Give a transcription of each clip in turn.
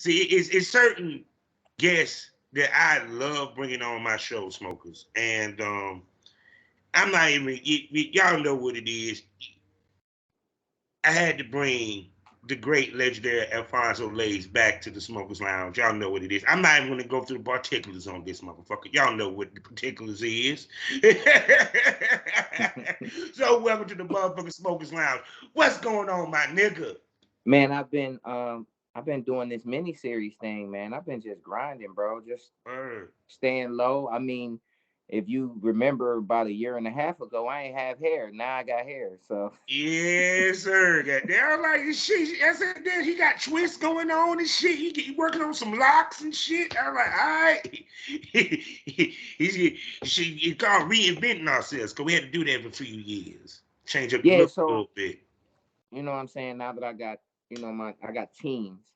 See, it's certain guests that I love bringing on my show, smokers, and I'm not even. Y'all know what it is. I had to bring the great legendary Alphonso Layz back to the Smokers Lounge. Y'all know what it is. I'm not even going to go through the particulars on this motherfucker. Y'all know what the particulars is. So welcome to the motherfucking Smokers Lounge. What's going on, my nigga? Man, I've been doing this mini series thing, man. I've been just grinding, bro. Just staying low. I mean, if you remember about a year and a half ago, I ain't have hair. Now I got hair. So yes, sir. They're like shit. I said, then he got twists going on and shit. He working on some locks and shit. I'm like, all right. He called reinventing ourselves because we had to do that for a few years. Change up the yeah, look a so little bit. you know what I'm saying? Now that I got, I got teens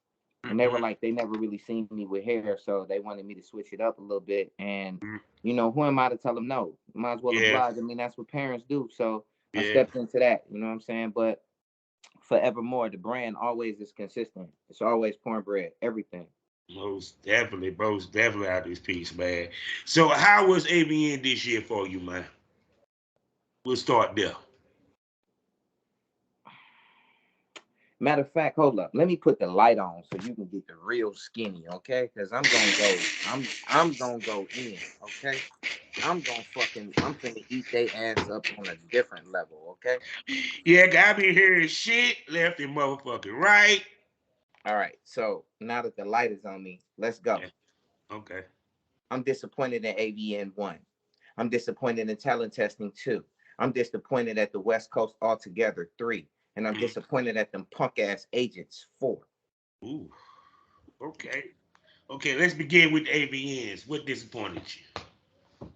and they Mm-hmm. were like they never really seen me with hair, so they wanted me to switch it up a little bit. And Mm-hmm. who am I to tell them no? Might as well Yeah, oblige. I mean, that's what parents do. So I yeah. stepped into that, you know what I'm saying? But forevermore, the brand always is consistent. It's always cornbread, everything. Most definitely out this piece, man. So how was AVN this year for you, man? We'll start there. Matter of fact, hold up. Let me put the light on so you can get the real skinny, okay? Because I'm gonna go in, okay? I'm finna eat they ass up on a different level, okay? Yeah, got me hearing shit left and motherfucking right. All right. So now that the light is on me, let's go. Yeah. Okay. I'm disappointed in AVN 1. I'm disappointed in talent testing 2. I'm disappointed at the West Coast altogether 3. And I'm Mm. disappointed at them punk ass agents 4. Ooh. Okay. Okay. Let's begin with AVNs. What disappointed you?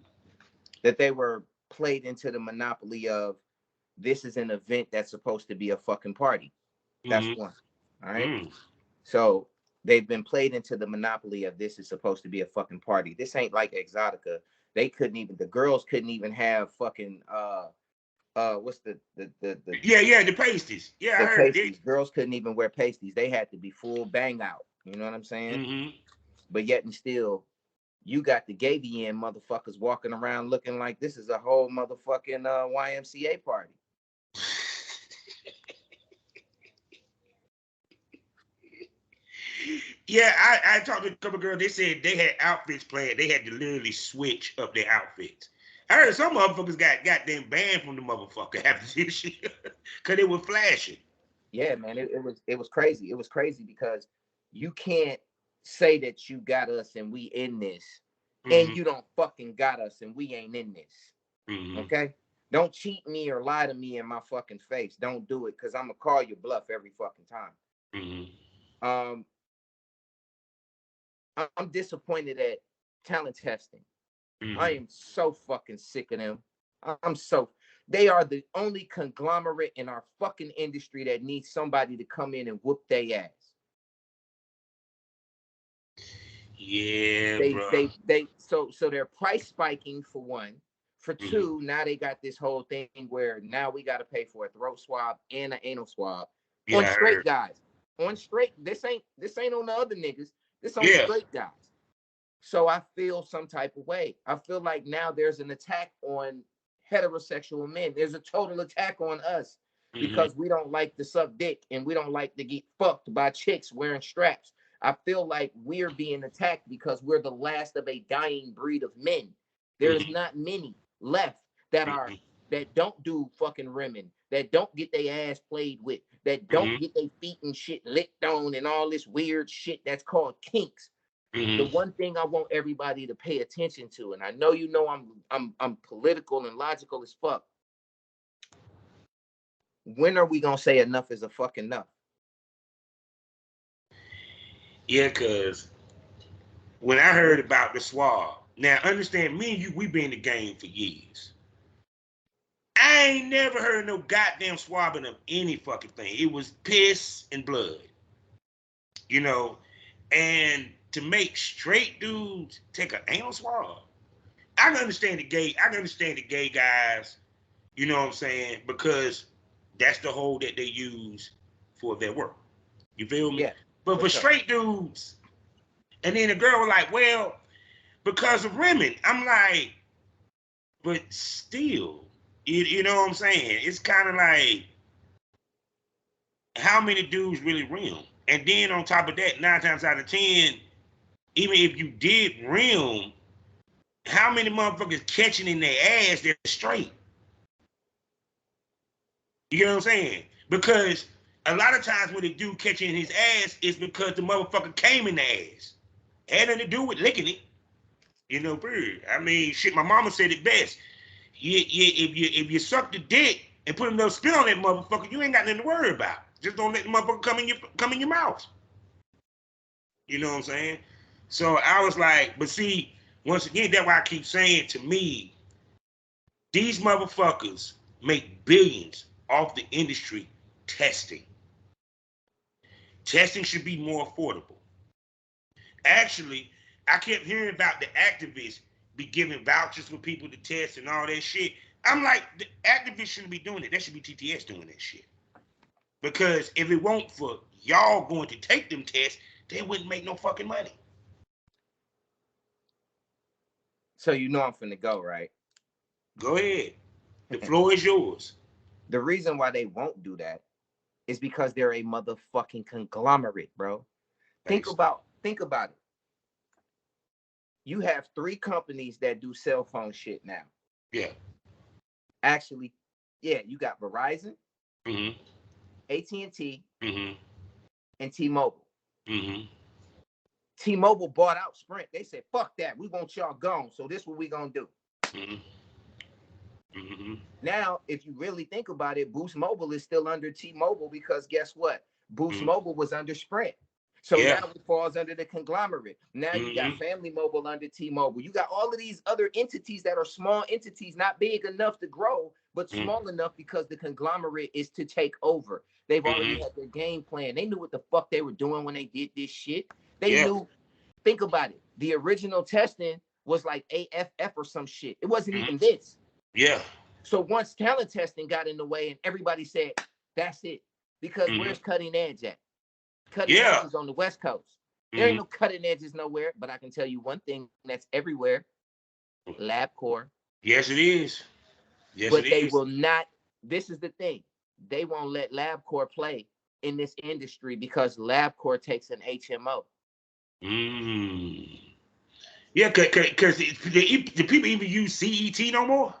That they were played into the monopoly of this is an event that's supposed to be a fucking party. That's Mm-hmm. one. All right. Mm. So they've been played into the monopoly of this is supposed to be a fucking party. This ain't like Exotica. They couldn't even the girls couldn't even have fucking what's Yeah. The pasties. Yeah, I the heard it. pasties. Girls couldn't even wear pasties. They had to be full bang out. You know what I'm saying? Mm-hmm. But yet and still, you got the gay end motherfuckers walking around looking like this is a whole motherfucking YMCA party. Yeah, I talked to a couple girls. They said they had outfits planned. They had to literally switch up their outfits. I heard some motherfuckers got goddamn banned from the motherfucker after this shit because they were flashing. Yeah, man, it was crazy. It was crazy because you can't say that you got us and we in this, Mm-hmm. and you don't fucking got us and we ain't in this. Mm-hmm. Okay? Don't cheat me or lie to me in my fucking face. Don't do it because I'm gonna call you bluff every fucking time. Mm-hmm. Um, I'm disappointed at talent testing. I Mm-hmm. am so fucking sick of them. I'm so they are the only conglomerate in our fucking industry that needs somebody to come in and whoop their ass. Yeah, They bro. they they so they're price spiking for one. For Mm-hmm. two, now they got this whole thing where now we got to pay for a throat swab and an anal swab on Yeah, I straight heard. guys. On straight, this ain't on the other niggas. This on Yeah. straight guys. So I feel some type of way. I feel like now there's an attack on heterosexual men. There's a total attack on us Mm-hmm. because we don't like to suck dick and we don't like to get fucked by chicks wearing straps. I feel like we're being attacked because we're the last of a dying breed of men. There's Mm-hmm. not many left that are that don't do fucking rimming, that don't get their ass played with, that don't Mm-hmm. get their feet and shit licked on and all this weird shit that's called kinks. The Mm-hmm. one thing I want everybody to pay attention to, and I know I'm political and logical as fuck. When are we gonna say enough is a fucking enough? Yeah, cause when I heard about the swab, now understand me and you, we been in the game for years. I ain't never heard no goddamn swabbing of any fucking thing. It was piss and blood, you know. And to make straight dudes take an anal swab, I can understand the gay. I can understand the gay guys. You know what I'm saying? Because that's the hole that they use for their work. You feel me? Yeah, But for for sure. straight dudes, And then the girl was like, well, because of women. I'm like, but still, you know what I'm saying? It's kind of like, how many dudes really rim? And then on top of that, 9 times out of 10, even if you did rim, how many motherfuckers catching in their ass they're straight? You know what I'm saying? Because a lot of times when they do catching his ass, it's because the motherfucker came in the ass. Had nothing to do with licking it. You know, period. I mean, shit, my mama said it best. If you suck the dick and put enough spit on that motherfucker, you ain't got nothing to worry about. Just don't let the motherfucker come in your mouth. You know what I'm saying? So I was like, but see, once again, that's why I keep saying, to me, these motherfuckers make billions off the industry testing. Testing should be more affordable. Actually, I kept hearing about the activists be giving vouchers for people to test and all that shit. I'm like, the activists shouldn't be doing it. That should be TTS doing that shit. Because if it weren't for y'all going to take them tests, they wouldn't make no fucking money. So you know I'm finna go, right? Go ahead. The floor is yours. The reason why they won't do that is because they're a motherfucking conglomerate, bro. Think about it. You have 3 companies that do cell phone shit now. Yeah. Actually, yeah, you got Verizon, Mm-hmm. AT&T, Mm-hmm. and T-Mobile. Mm-hmm. T-Mobile bought out Sprint. They said, fuck that. We want y'all gone. So this is what we gonna do. Mm-hmm. Mm-hmm. Now, if you really think about it, Boost Mobile is still under T-Mobile because guess what? Boost Mm-hmm. Mobile was under Sprint. So Yeah. now it falls under the conglomerate. Now you got Family Mobile under T-Mobile. You got all of these other entities that are small entities, not big enough to grow, but small enough because the conglomerate is to take over. They've already had their game plan. They knew what the fuck they were doing when they did this shit. They knew. Think about it. The original testing was like AFF or some shit. It wasn't even this. Yeah. So once talent testing got in the way and everybody said, that's it. Because where's cutting edge at? Cutting edge is on the West Coast. There ain't no cutting edges nowhere, but I can tell you one thing that's everywhere. LabCorp. Yes, it is. Yes, but it they is. will not. This is the thing. They won't let LabCorp play in this industry because LabCorp takes an HMO. Yeah, because the people even use CET no more?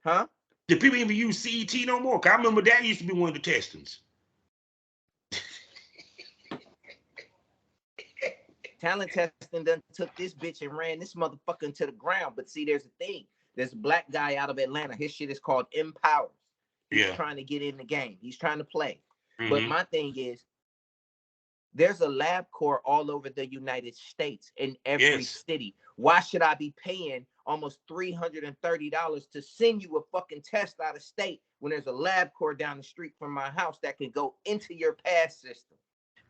Huh? The people even use CET no more? Because I remember that used to be one of the testings. Talent testing done took this bitch and ran this motherfucker into the ground. But see, there's a thing. There's a black guy out of Atlanta. His shit is called Empowers. He's trying to get in the game. He's trying to play. But my thing is, there's a LabCorp all over the United States in every city. Why should I be paying almost $330 to send you a fucking test out of state when there's a LabCorp down the street from my house that can go into your pass system?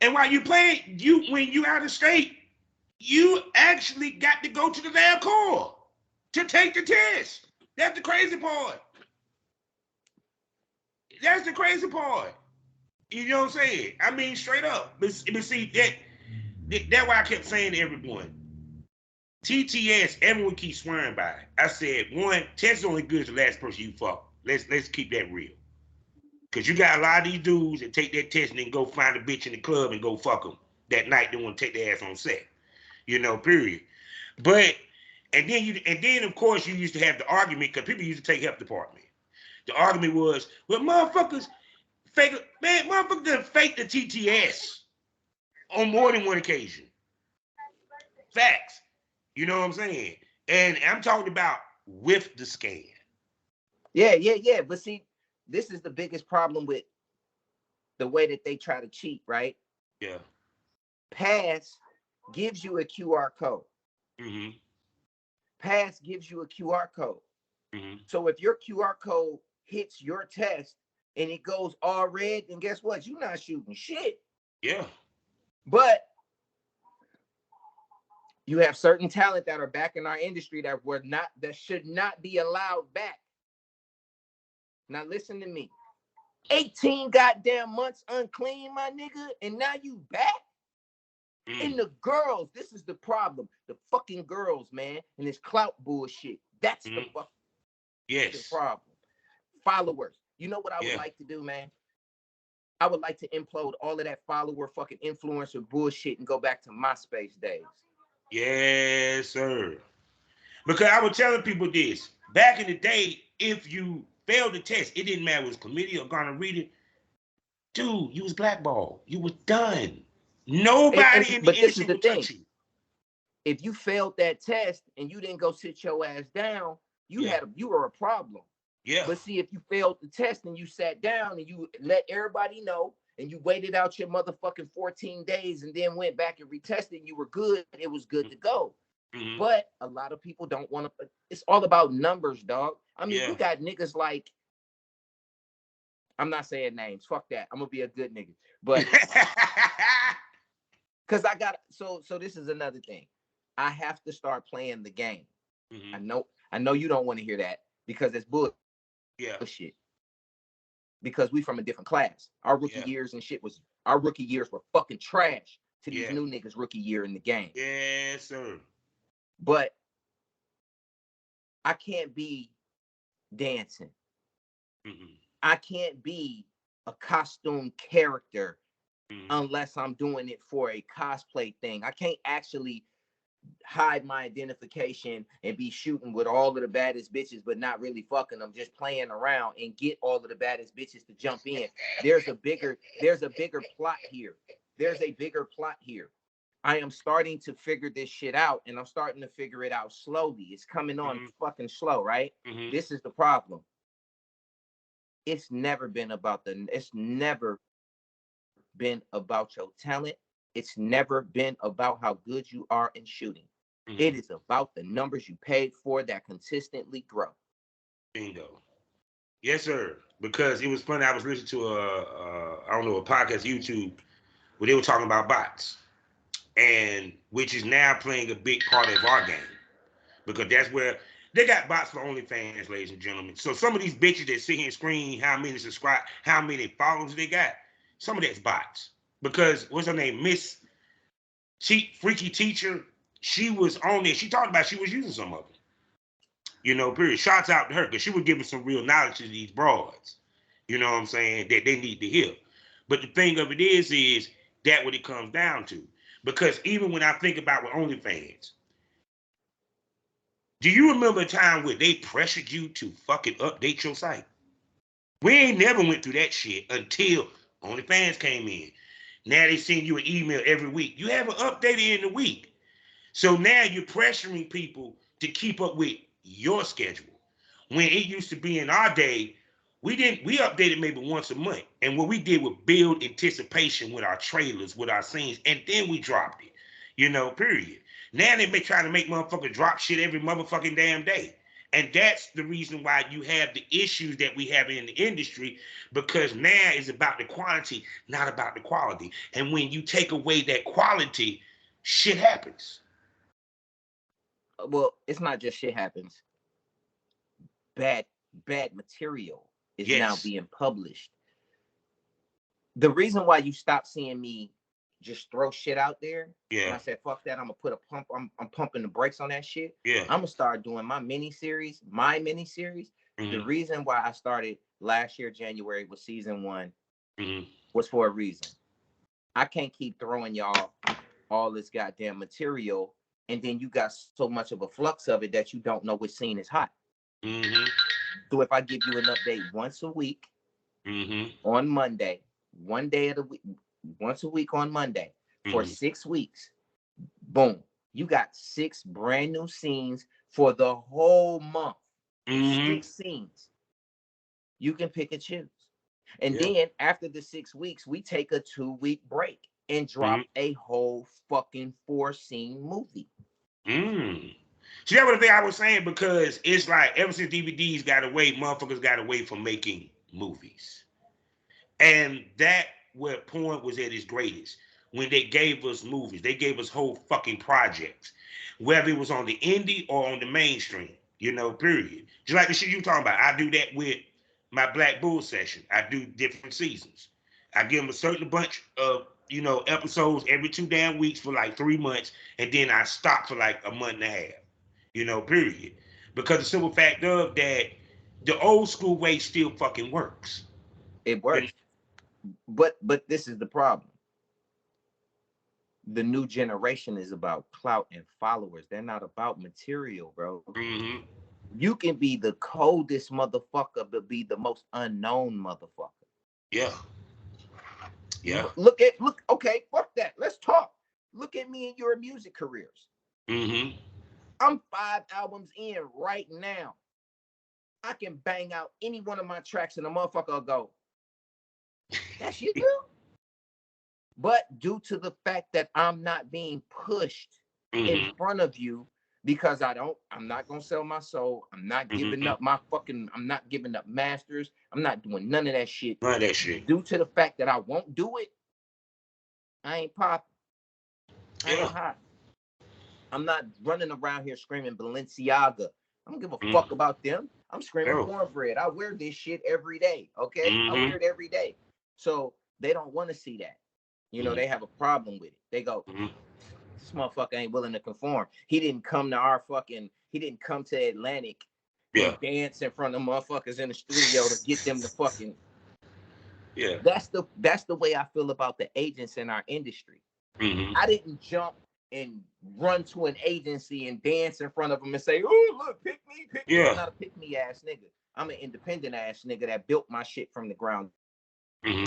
And while you play, when you out of state, you actually got to go to the LabCorp to take the test. That's the crazy part. That's the crazy part. You know what I'm saying? I mean, straight up. But see, that's why I kept saying to everyone, TTS, everyone keeps swearing by it. I said, one, test is only good as the last person you fuck. Let's keep that real. Because you got a lot of these dudes that take that test and then go find a bitch in the club and go fuck them that night. They want to take their ass on set. You know, period. But, and then of course you used to have the argument, because people used to take health department. The argument was, well, motherfuckers done fake the TTS on more than one occasion. Facts. You know what I'm saying? And I'm talking about with the scan. Yeah. But see, this is the biggest problem with the way that they try to cheat, right? Yeah. Pass gives you a QR code. Pass gives you a QR code. So if your QR code hits your test and it goes all red, then guess what? You're not shooting shit. Yeah. But you have certain talent that are back in our industry that should not be allowed back. Now listen to me. 18 goddamn months unclean, my nigga, and now you back? And the girls, this is the problem. The fucking girls, man, and this clout bullshit. That's the fucking problem. Followers. You know what I would like to do, man? I would like to implode all of that follower fucking influencer bullshit and go back to MySpace days. Yes, sir. Because I was telling people this. Back in the day, if you failed the test, it didn't matter if it was chlamydia or gonorrhea. Dude, you was blackballed. You was done. Nobody in the industry would touch you. If you failed that test and you didn't go sit your ass down, you were a problem. Yeah. But see, if you failed the test and you sat down and you let everybody know and you waited out your motherfucking 14 days and then went back and retested, you were good, it was good to go. But a lot of people don't want to. It's all about numbers, dog. I mean, you got niggas like, I'm not saying names. Fuck that. I'm gonna be a good nigga. But because I got so this is another thing. I have to start playing the game. I know you don't want to hear that because it's bullshit. Because we from a different class. Our rookie years and shit our rookie years were fucking trash to these new niggas' rookie year in the game. Yes, sir. But I can't be dancing. I can't be a costume character unless I'm doing it for a cosplay thing. I can't actually hide my identification and be shooting with all of the baddest bitches, but not really fucking them, just playing around and get all of the baddest bitches to jump in. There's a bigger plot here. There's a bigger plot here. I am starting to figure this shit out, and I'm starting to figure it out slowly. It's coming on fucking slow, right? This is the problem. It's never been about your talent. It's never been about how good you are in shooting. It is about the numbers you paid for that consistently grow. Bingo. Yes, sir. Because it was funny. I was listening to a podcast, YouTube, where they were talking about bots, and which is now playing a big part of our game. Because that's where they got bots for OnlyFans, ladies and gentlemen. So some of these bitches that sit here and scream how many how many followers they got, some of that's bots. Because what's her name? Miss Freaky Teacher, she was on there. She talked about she was using some of it. You know, period. Shouts out to her because she was giving some real knowledge to these broads. You know what I'm saying? That they need to hear. But the thing of it is that what it comes down to. Because even when I think about with OnlyFans, do you remember a time where they pressured you to fucking update your site? We ain't never went through that shit until OnlyFans came in. Now they send you an email every week. You haven't updated in a week. So now you're pressuring people to keep up with your schedule. When it used to be in our day, we updated maybe once a month. And what we did was build anticipation with our trailers, with our scenes, and then we dropped it. You know, period. Now they trying to make motherfuckers drop shit every motherfucking damn day. And that's the reason why you have the issues that we have in the industry, because now it's about the quantity, not about the quality. And when you take away that quality, shit happens. Well, it's not just shit happens. Bad material is now being published. The reason why you stop seeing me just throw shit out there, and I said, fuck that, I'm gonna put a pump, I'm pumping the brakes on that shit. I'm gonna start doing my mini-series. The reason why I started last year, January, with season 1 was for a reason. I can't keep throwing y'all all this goddamn material, and then you got so much of a flux of it that you don't know which scene is hot. So if I give you an update once a week on Monday, one day of the week, once a week on Monday for 6 weeks, boom, you got 6 brand new scenes for the whole month. 6 scenes. You can pick and choose. And then after the 6 weeks, we take a 2-week break and drop a whole fucking 4-scene movie. See, that was the thing I was saying, because it's like ever since DVDs got away, motherfuckers got away from making movies. And that where porn was at its greatest. When they gave us movies, they gave us whole fucking projects. Whether it was on the indie or on the mainstream, you know, period. Just like the shit you talking about. I do that with my Black Bull session. I do different seasons. I give them a certain bunch of episodes every 2 damn weeks for like 3 months, and then I stopped for like a month and a half, period. Because the simple fact of that, the old school way still fucking works. It works. But this is the problem. The new generation is about clout and followers. They're not about material, bro. Mm-hmm. You can be the coldest motherfucker, but be the most unknown motherfucker. Yeah. Yeah. Look, okay, fuck that. Let's talk. Look at me and your music careers. Mm-hmm. I'm 5 albums in right now. I can bang out any one of my tracks and a motherfucker will go, that's you, dude. But due to the fact that I'm not being pushed in front of you, because I'm not gonna sell my soul. I'm not giving up I'm not giving up masters. I'm not doing none of that shit. None of that shit. Due to the fact that I won't do it, I ain't popping. I ain't hot. I'm not running around here screaming Balenciaga. I don't give a fuck about them. I'm screaming cornbread. I wear this shit every day. Okay. I wear it every day. So they don't want to see that. They have a problem with it. They go, this motherfucker ain't willing to conform. He didn't come to Atlantic and dance in front of motherfuckers in the studio to get them to fucking. Yeah. That's the way I feel about the agents in our industry. I didn't jump and run to an agency and dance in front of them and say, oh, look, pick me. I'm not a pick me ass nigga. I'm an independent ass nigga that built my shit from the ground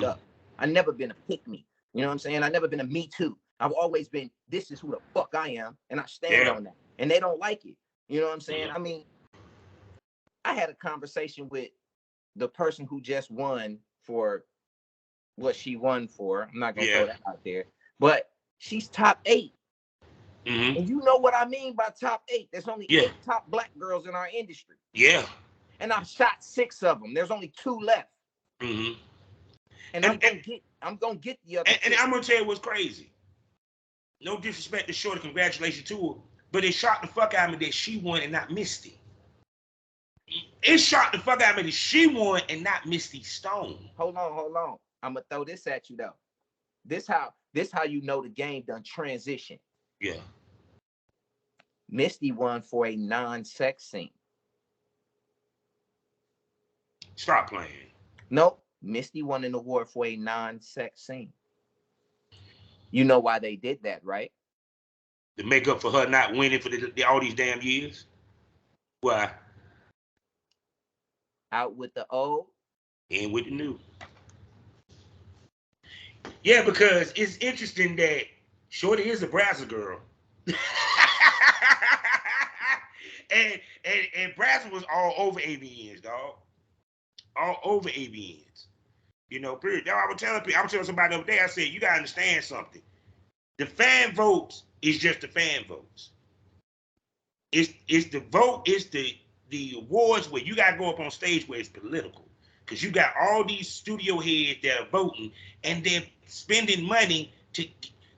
up. I never been a pick me. You know what I'm saying? I never been a me too. I've always been, this is who the fuck I am, and I stand on that. And they don't like it. You know what I'm saying? I mean, I had a conversation with the person who just won for what she won for. I'm not gonna throw that out there, but she's top 8. And you know what I mean by top 8? There's only 8 top black girls in our industry. Yeah. And I've shot 6 of them. There's only 2 left. And I'm gonna get the other. And I'm gonna tell you what's crazy. No disrespect to Shorty, congratulations to her, but it shocked the fuck out of me that she won and not Misty. It shocked the fuck out of me that she won and not Misty Stone. Hold on. I'm gonna throw this at you though. This how you know the game done transition. Yeah. Misty won for a non-sex scene. Stop playing. Nope. Misty won an award for a non-sex scene. You know why they did that, right? To make up for her not winning for all these damn years? Why? Out with the old. In with the new. Yeah, because it's interesting that Shorty is a Brazil girl. and Brazil was all over AVNs, dog. All over AVNs. Period. That's what I was telling somebody the other day, I said, you gotta understand something. The fan votes is just the fan votes. It's the vote, it's the awards where you gotta go up on stage where it's political. Because you got all these studio heads that are voting and they're spending money to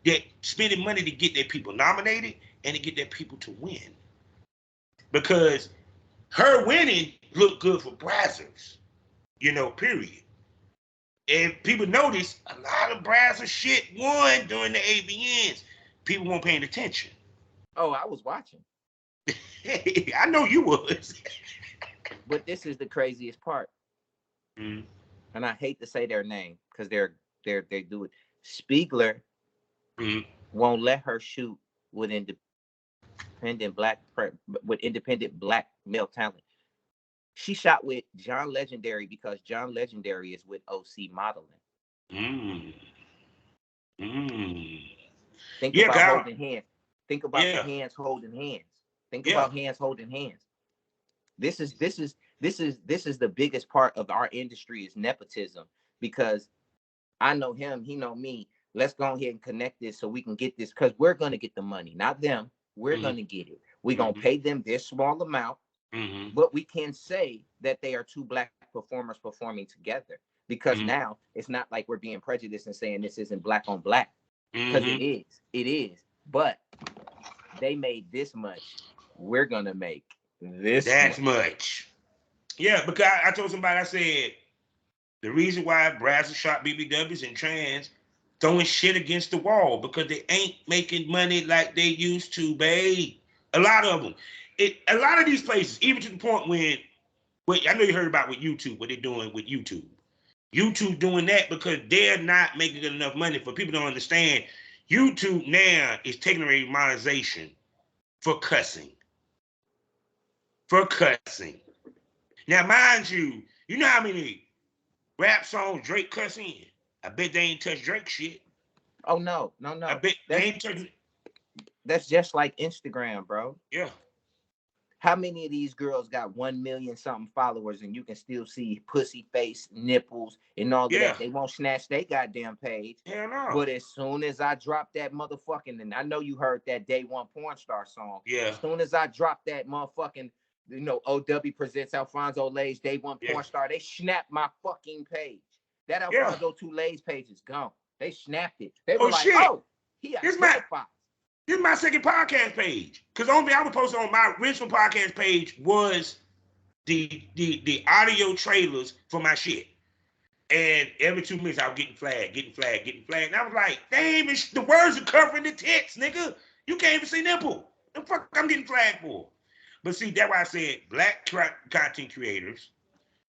get their people nominated and to get their people to win. Because her winning looked good for Brazzers, period. And people notice a lot of Brazzer shit won during the AVNs. People weren't paying attention. Oh, I was watching. I know you was. But this is the craziest part. And I hate to say their name because they do it. Spiegler won't let her shoot with independent black male talent. She shot with John Legendary because John Legendary is with OC Modeling. Think about holding hands. Think about the hands holding hands. Think about hands holding hands. This is the biggest part of our industry is nepotism, because I know him, he know me. Let's go ahead and connect this so we can get this, because we're gonna get the money, not them. We're gonna get it. We're gonna pay them this small amount, but we can say that they are 2 black performers performing together, because now it's not like we're being prejudiced and saying this isn't black on black, because it is. But they made this much. We're gonna make this much. Yeah, because I told somebody, I said, the reason why Brazzer shot BBWs and trans throwing shit against the wall because they ain't making money like they used to, babe. A lot of them. A lot of these places, even to the point when, wait, I know you heard about with YouTube, what they're doing with YouTube. YouTube doing that because they're not making enough money. For people to understand, YouTube now is taking away monetization for cussing. For cussing. Now, mind you, you know how many rap songs Drake cuss in? I bet they ain't touch Drake shit. Oh no. I bet they ain't touch it. That's just like Instagram, bro. Yeah. How many of these girls got 1 million something followers and you can still see pussy face, nipples, and all of Yeah. that? They won't snatch their goddamn page. Hell no. But as soon as I drop that motherfucking, and I know you heard that Day One Porn Star song. Yeah. As soon as I drop that motherfucking, OW presents Alphonso Layz Day One Porn Star, they snap my fucking page. That Alphonso 2 Layz page is gone. They snapped it. They were like, shit. oh, he identified. This is my second podcast page. Because the only thing I was posting on my original podcast page was the audio trailers for my shit. And every 2 minutes I was getting flagged. And I was like, they ain't even, the words are covering the tits, nigga. You can't even see nipple. The fuck I'm getting flagged for? But see, that's why I said black content creators,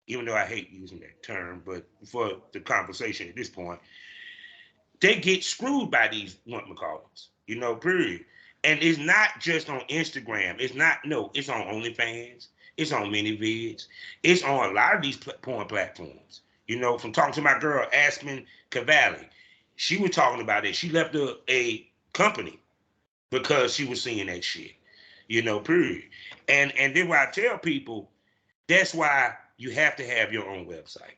even though I hate using that term, but for the conversation at this point, they get screwed by these whatchamacallits, period. And it's not just on Instagram. It's on OnlyFans. It's on ManyVids. It's on a lot of these porn platforms. From talking to my girl, Aspen Cavalli, she was talking about it. She left a company because she was seeing that shit, period. And then what I tell people, that's why you have to have your own website.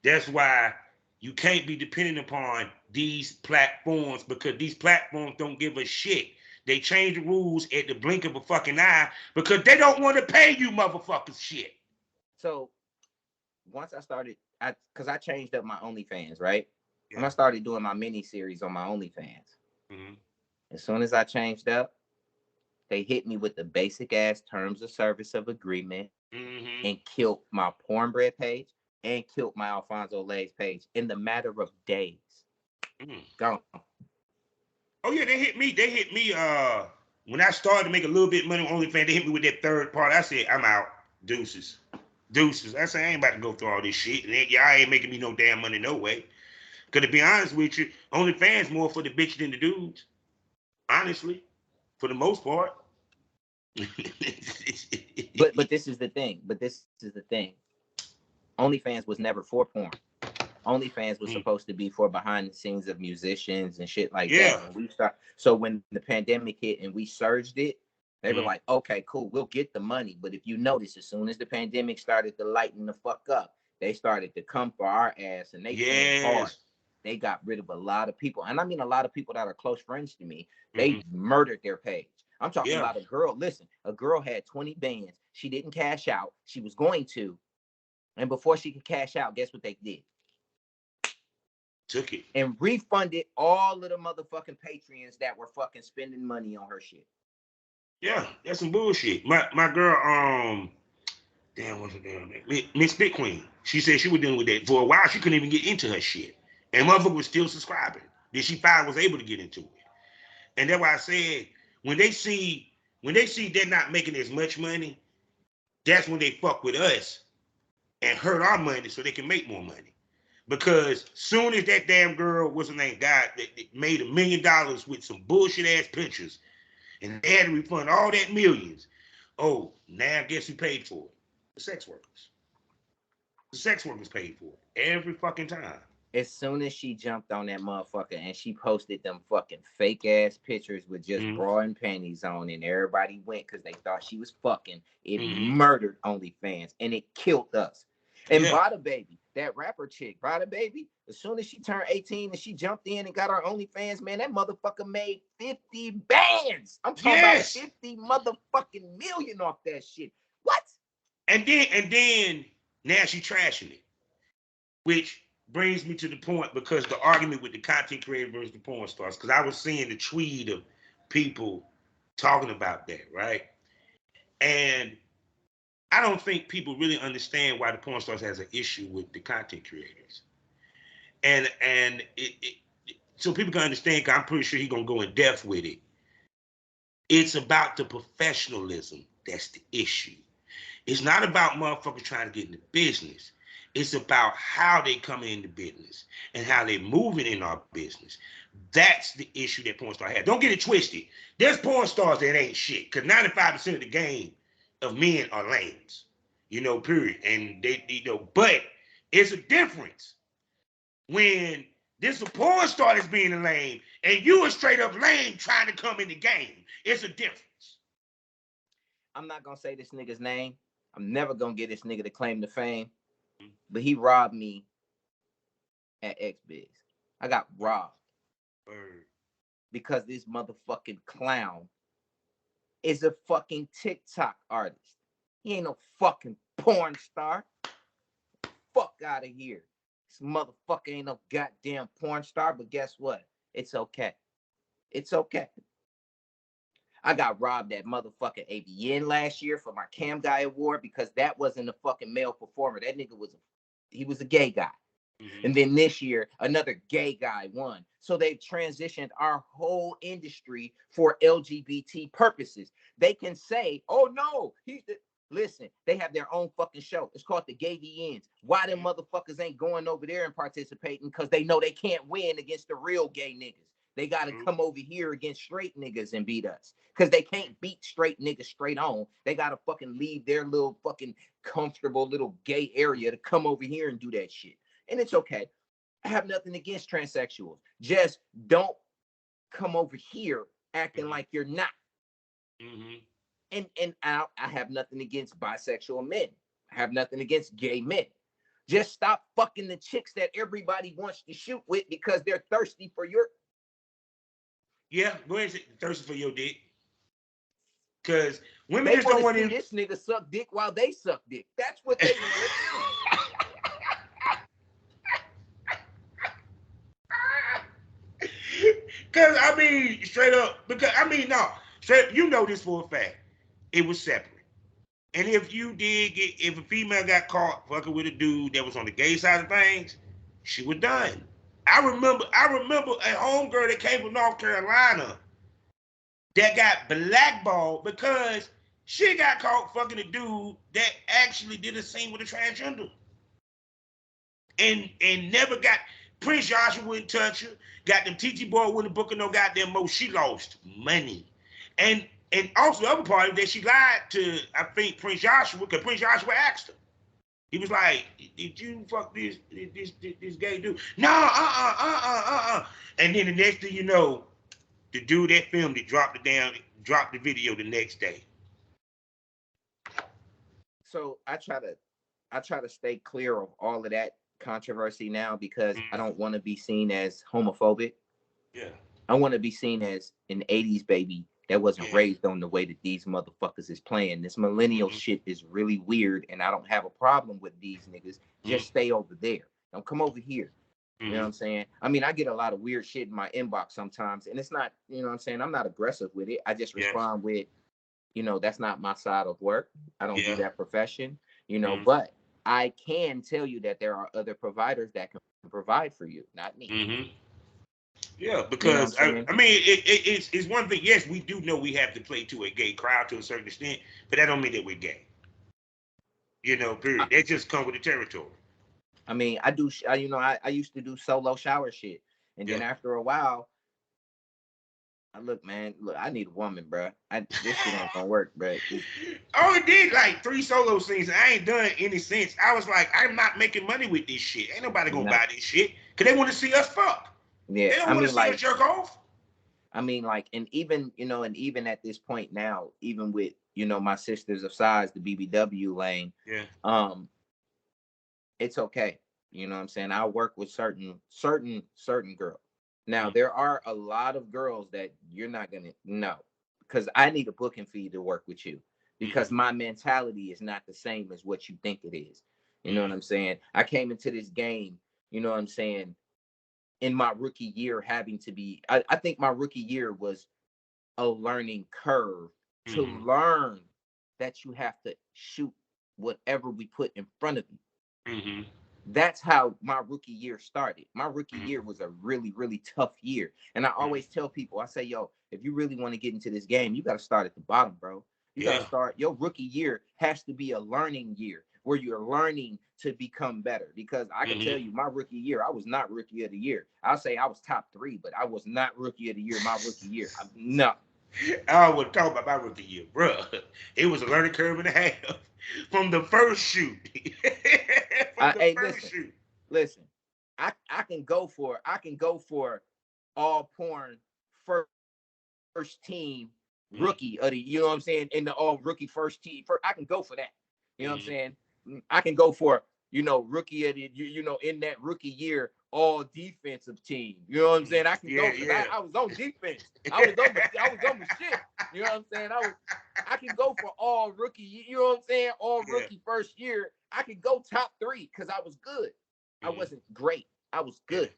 That's why you can't be dependent upon these platforms because these platforms don't give a shit. They change the rules at the blink of a fucking eye because they don't want to pay you motherfuckers shit. So once I started, because I changed up my OnlyFans, right? Yeah. When I started doing my mini series on my OnlyFans, mm-hmm. As soon as I changed up, they hit me with the basic ass terms of service of agreement and killed my Pornbread page and killed my Alphonso Layz page in the matter of days. Gone. Oh yeah, they hit me. When I started to make a little bit of money on OnlyFans, they hit me with that third part. I said, I'm out. Deuces. I said, I ain't about to go through all this shit. And y'all ain't making me no damn money no way. Because to be honest with you, OnlyFans more for the bitch than the dudes. Honestly. For the most part. but this is the thing. OnlyFans was never for porn. OnlyFans was supposed to be for behind the scenes of musicians and shit like that. So when the pandemic hit and we surged it, they were like, okay, cool, we'll get the money. But if you notice, as soon as the pandemic started to lighten the fuck up, they started to come for our ass and they came hard. They got rid of a lot of people. And I mean a lot of people that are close friends to me. They murdered their page. I'm talking about a girl. Listen, a girl had 20 bands. She didn't cash out. She was going to. And before she could cash out, guess what they did? Took it. And refunded all of the motherfucking Patreons that were fucking spending money on her shit. Yeah, that's some bullshit. My girl, what's her damn name? Miss Bitcoin. She said she was dealing with that. For a while, she couldn't even get into her shit. And motherfucker was still subscribing. Then she finally was able to get into it. And that's why I said, when they see they're not making as much money, that's when they fuck with us and hurt our money so they can make more money. Because soon as that damn girl, what's her name, died, that made $1 million with some bullshit ass pictures, and they had to refund all that millions. Oh, now guess who paid for it? The sex workers. The sex workers paid for it every fucking time. As soon as she jumped on that motherfucker and she posted them fucking fake ass pictures with just bra and panties on, and everybody went because they thought she was fucking, it murdered OnlyFans and it killed us. And Bada Baby, that rapper chick, Bada Baby, as soon as she turned 18 and she jumped in and got her OnlyFans, man, that motherfucker made 50 bands. I'm talking about 50 motherfucking million off that shit. What? And then now she trashing it, which brings me to the point, because the argument with the content creator versus the porn stars, because I was seeing the tweet of people talking about that, right? And I don't think people really understand why the porn stars has an issue with the content creators. And so people can understand, 'cause I'm pretty sure he's gonna go in depth with it. It's about the professionalism that's the issue. It's not about motherfuckers trying to get into business. It's about how they come into business and how they moving in our business. That's the issue that porn stars have. Don't get it twisted. There's porn stars that ain't shit, because 95% of the game of men are lames. Period. And but it's a difference when this a porn star that's being a lame and you a straight up lame trying to come in the game. It's a difference. I'm not gonna say this nigga's name. I'm never gonna get this nigga to claim the fame, but he robbed me at XBiz. I got robbed because this motherfucking clown is a fucking TikTok artist. He ain't no fucking porn star. Fuck out of here. This motherfucker ain't no goddamn porn star, but guess what? It's okay. It's okay. I got robbed at motherfucking AVN last year for my Cam Guy Award because that wasn't a fucking male performer. That nigga was a gay guy. Mm-hmm. And then this year, another gay guy won. So they've transitioned our whole industry for LGBT purposes. They can say, oh no, listen, they have their own fucking show. It's called the AVNs. Why them motherfuckers ain't going over there and participating? Because they know they can't win against the real gay niggas. They got to come over here against straight niggas and beat us. Because they can't beat straight niggas straight on. They got to fucking leave their little fucking comfortable little gay area to come over here and do that shit. And it's okay. I have nothing against transsexuals. Just don't come over here acting like you're not. Mm-hmm. And I have nothing against bisexual men. I have nothing against gay men. Just stop fucking the chicks that everybody wants to shoot with because they're thirsty for your... Yeah, go ahead and say thirsty for your dick. Because women just don't want to see this nigga suck dick while they suck dick. That's what they want to do. Because, straight up, straight up, you know this for a fact. It was separate. And if a female got caught fucking with a dude that was on the gay side of things, she was done. I remember a homegirl that came from North Carolina that got blackballed because she got caught fucking a dude that actually did a scene with a transgender. And never got... Prince Joshua wouldn't touch her. Got them TT boy wouldn't book her no goddamn mo. She lost money. And also the other part is that she lied to, I think, Prince Joshua, because Prince Joshua asked her. He was like, did you fuck this gay dude? No, And then the next thing you know, the dude that filmed it dropped the video the next day. So I try to stay clear of all of that controversy now because I don't want to be seen as homophobic. Yeah. I want to be seen as an 80s baby that wasn't raised on the way that these motherfuckers is playing. This millennial shit is really weird, and I don't have a problem with these niggas. Just stay over there. Don't come over here. You know what I'm saying? I get a lot of weird shit in my inbox sometimes, and it's not, you know what I'm saying? I'm not aggressive with it. I just respond with, that's not my side of work. I don't do that profession, but I can tell you that there are other providers that can provide for you, not me. Yeah, because it's one thing. Yes, we do know we have to play to a gay crowd to a certain extent, but that don't mean that we're gay. Period. That just come with the territory. I used to do solo shower shit, and then after a while, I need a woman, bro. This shit ain't gonna work, bro. I only did like 3 solo scenes. And I ain't done any since. I was like, I'm not making money with this shit. Ain't nobody gonna buy this shit because they want to see us fuck. Yeah, they don't want to see us jerk off. And even at this point now, even with my sisters of size, the BBW lane, it's okay. You know what I'm saying? I work with certain girls. Now there are a lot of girls that you're not gonna know because I need a booking fee to work with you because my mentality is not the same as what you think it is. You know what I'm saying? I came into this game, you know what I'm saying, in my rookie year having to be, I think my rookie year was a learning curve to learn that you have to shoot whatever we put in front of you. That's how my rookie year started. My rookie year was a really, really tough year. And I always tell people, I say, yo, if you really want to get into this game, you got to start at the bottom, bro. You got to Yeah. start. Your rookie year has to be a learning year where you're learning to become better. Because I can tell you, my rookie year, I was not rookie of the year. I'll say I was top 3, but I was not rookie of the year my rookie year. No. I would talk about my rookie year, bro. It was a learning curve and a half from the first shoot. From the Hey, first shoot. listen. I can go for all porn first team rookie of the, you know what I'm saying, in the all rookie first team. I can go for that. You know what I'm saying? I can go for, rookie of the, in that rookie year, all defensive team. You know what I'm saying? I can go because I was on defense. I was on my shit. You know what I'm saying? I can go for all rookie, you know what I'm saying? All rookie first year. I could go top 3 because I was good. I wasn't great. I was good.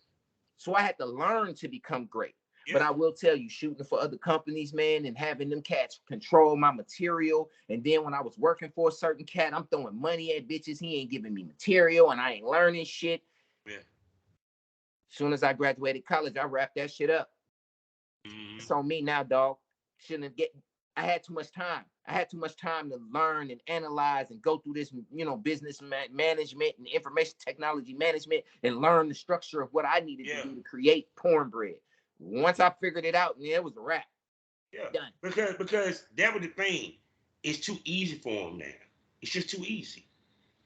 So I had to learn to become great. But I will tell you, shooting for other companies, man, and having them cats control my material. And then when I was working for a certain cat, I'm throwing money at bitches. He ain't giving me material and I ain't learning shit. Yeah. As soon as I graduated college, I wrapped that shit up. It's on me now, dog. I had too much time. I had too much time to learn and analyze and go through this, business management and information technology management and learn the structure of what I needed to do to create porn bread. Once I figured it out, it was a wrap. Yeah. Done. Because that was the thing. It's too easy for them now. It's just too easy.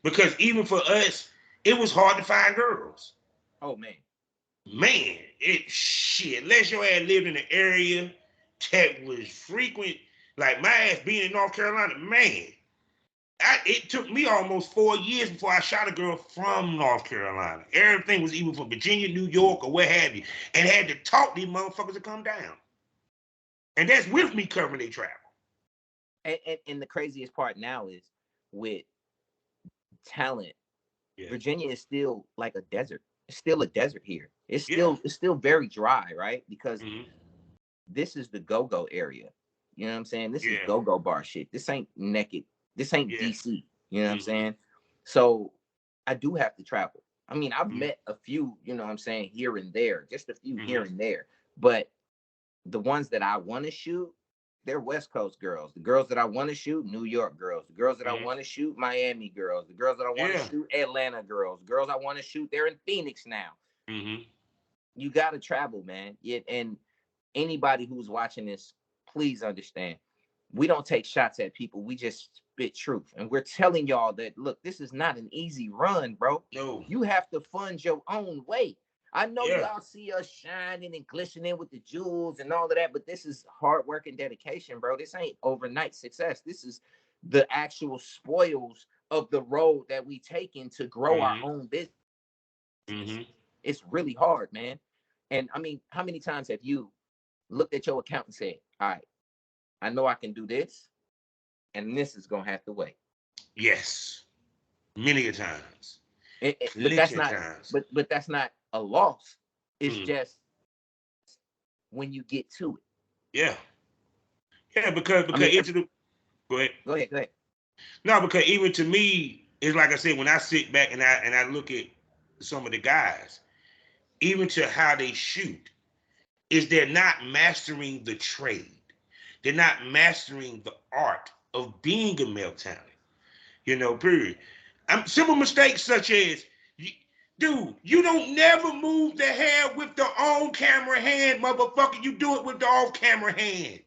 Because even for us, it was hard to find girls. Oh man. Man, unless your ass lived in an area that was frequent, like my ass being in North Carolina, man. It took me almost 4 years before I shot a girl from North Carolina. Everything was even from Virginia, New York, or what have you, and had to talk these motherfuckers to come down. And that's with me covering their travel. And the craziest part now is with talent, Virginia is still like a desert. It's still a desert here. It's still very dry, right? Because this is the go-go area. You know what I'm saying? This is go-go bar shit. This ain't naked. This ain't DC. You know what I'm saying? So I do have to travel. I mean, I've met a few, you know what I'm saying, here and there, just a few here and there. But the ones that I want to shoot, they're West Coast girls. The girls that I want to shoot, New York girls. The girls that I want to shoot, Miami girls. The girls that I want to shoot, Atlanta girls. The girls I want to shoot, they're in Phoenix now. You got to travel, man. And anybody who's watching this, please understand. We don't take shots at people. We just spit truth. And we're telling y'all that, look, this is not an easy run, bro. No. You have to fund your own way. I know y'all see us shining and glistening with the jewels and all of that, but this is hard work and dedication, bro. This ain't overnight success. This is the actual spoils of the road that we taking to grow our own business. It's really hard, man. And I mean, how many times have you looked at your account and said, all right, I know I can do this, and this is going to have to wait? Yes. Many a times. But that's not a loss. It's just when you get to it. Yeah, because go ahead. Go ahead. No, because even to me, it's like I said, when I sit back and I look at some of the guys, even to how they shoot, is they're not mastering the trade. They're not mastering the art of being a male talent. Period. Simple mistakes such as, dude, you don't never move the hair with the on-camera hand, motherfucker. You do it with the off-camera hand.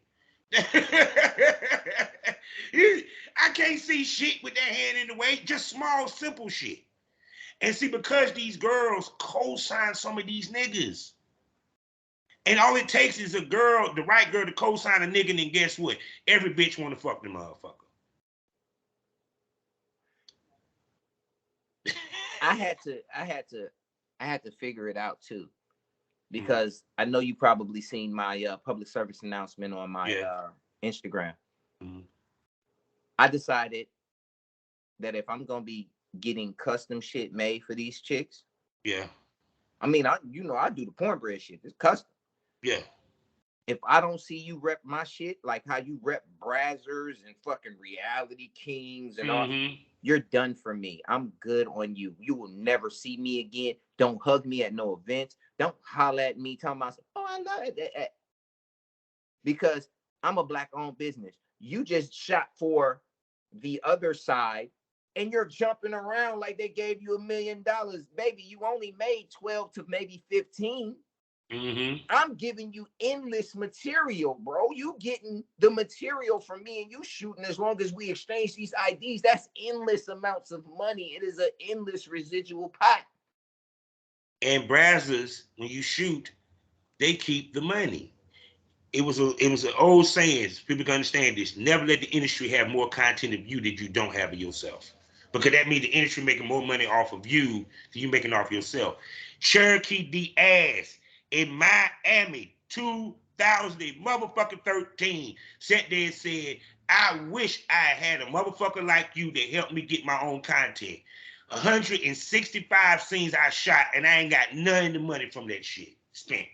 I can't see shit with that hand in the way. Just small, simple shit. And see, because these girls co-sign some of these niggas. And all it takes is the right girl to co-sign a nigga, and then guess what? Every bitch want to fuck the motherfucker. I had to figure it out too, because I know you probably seen my public service announcement on my Instagram. I decided that if I'm gonna be getting custom shit made for these chicks, I mean, I do the porn bread shit. It's custom. If I don't see you rep my shit, like how you rep Brazzers and fucking Reality Kings and all, you're done for me. I'm good on you. You will never see me again. Don't hug me at no events. Don't holler at me talking about, oh, I love it. Because I'm a black-owned business. You just shot for the other side and you're jumping around like they gave you $1 million. Baby, you only made 12 to maybe 15. I'm giving you endless material, bro. You getting the material from me and you shooting as long as we exchange these IDs. That's endless amounts of money. It is an endless residual pot. And Brazzers, when you shoot, they keep the money. It was an old saying. People can understand this. Never let the industry have more content of you that you don't have of yourself. Because that means the industry making more money off of you than you making off yourself. Cherokee D ass in Miami 2013 sat there and said, I wish I had a motherfucker like you that helped me get my own content. 165 scenes I shot and I ain't got none of the money from that shit spent.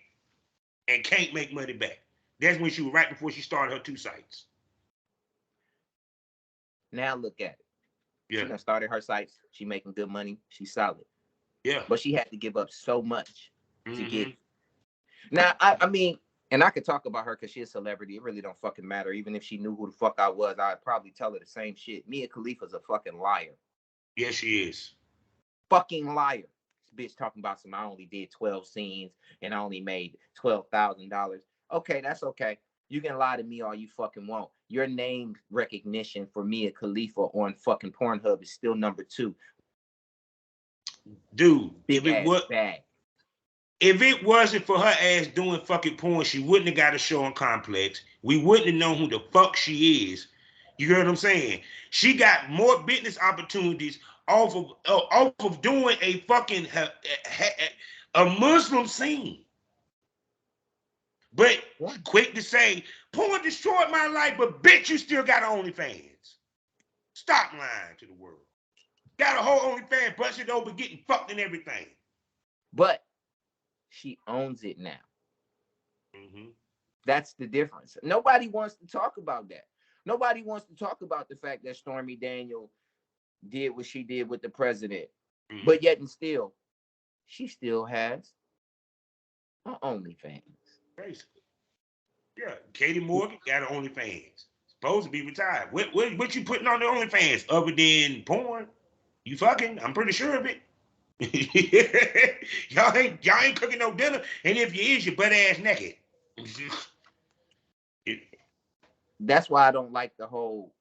And can't make money back. That's when she was right before she started her 2 sites. Now look at it. Yeah. She done started her sites. She making good money. She's solid. Yeah. But she had to give up so much to get. Now, I mean, and I could talk about her because she's a celebrity. It really don't fucking matter. Even if she knew who the fuck I was, I'd probably tell her the same shit. Mia Khalifa's a fucking liar. Yes, she is. Fucking liar. This bitch talking about I only did 12 scenes and I only made $12,000. Okay, that's okay. You can lie to me all you fucking want. Your name recognition for Mia Khalifa on fucking Pornhub is still number 2. Dude, if it wasn't for her ass doing fucking porn, she wouldn't have got a show on Complex. We wouldn't have known who the fuck she is. You hear what I'm saying? She got more business opportunities off of doing a fucking a Muslim scene. But quick to say, porn destroyed my life, but bitch, you still got OnlyFans. Stop lying to the world. Got a whole OnlyFans busted over getting fucked and everything. But she owns it now. That's the difference. Nobody wants to talk about that. Nobody wants to talk about the fact that Stormy Daniels did what she did with the president. But yet and still, she still has her OnlyFans. Basically. Yeah. Katie Morgan got an OnlyFans. Supposed to be retired. What you putting on the OnlyFans other than porn? You fucking? I'm pretty sure of it. y'all ain't cooking no dinner, and if you is, you butt ass naked. That's why I don't like the whole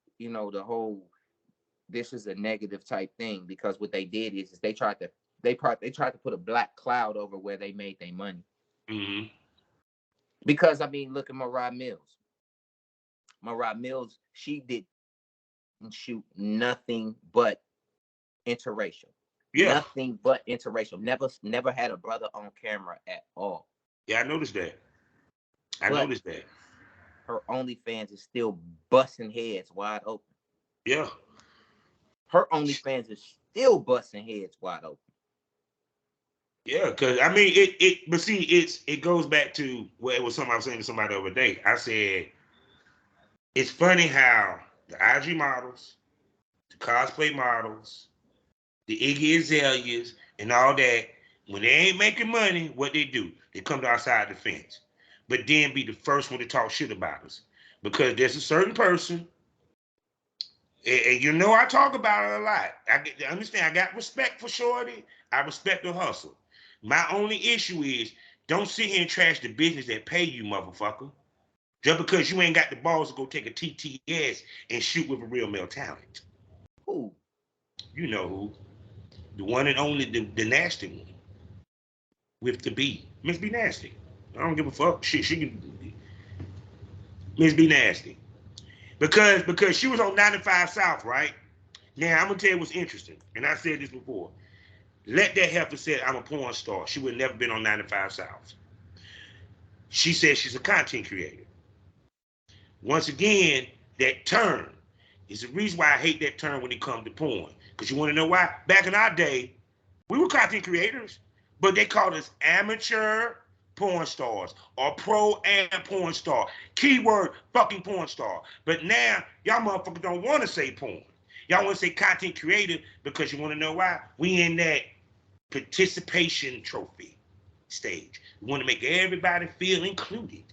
this is a negative type thing, because what they did is they tried to put a black cloud over where they made their money. Because I mean, look at Mariah Mills. Mariah Mills, she didn't shoot nothing but interracial. Yeah. Nothing but interracial. Never had a brother on camera at all. Yeah, I noticed that. Her OnlyFans is still busting heads wide open. Yeah. Her OnlyFans is still busting heads wide open. Yeah, because I mean it goes back to what it was something I was saying to somebody the other day. I said it's funny how the IG models, the cosplay models, the Iggy Azaleas, and all that, when they ain't making money, what they do? They come to outside the fence. But then be the first one to talk shit about us. Because there's a certain person, and you know I talk about it a lot. I understand, I got respect for Shorty. I respect the hustle. My only issue is, don't sit here and trash the business that pay you, motherfucker. Just because you ain't got the balls to go take a TTS and shoot with a real male talent. Who? You know who. The one and only, the nasty one. With the B. Miss B Nasty. I don't give a fuck. She can. Miss B Nasty. Because she was on 95 South, right? Now, I'm going to tell you what's interesting. And I said this before. Let that heifer said I'm a porn star. She would have never been on 95 South. She says she's a content creator. Once again, that term is the reason why I hate that term when it comes to porn. Because you want to know why? Back in our day, we were content creators, but they called us amateur porn stars or pro and porn star. Keyword fucking porn star. But now y'all motherfuckers don't want to say porn. Y'all want to say content creator because you want to know why? We in that participation trophy stage. We want to make everybody feel included.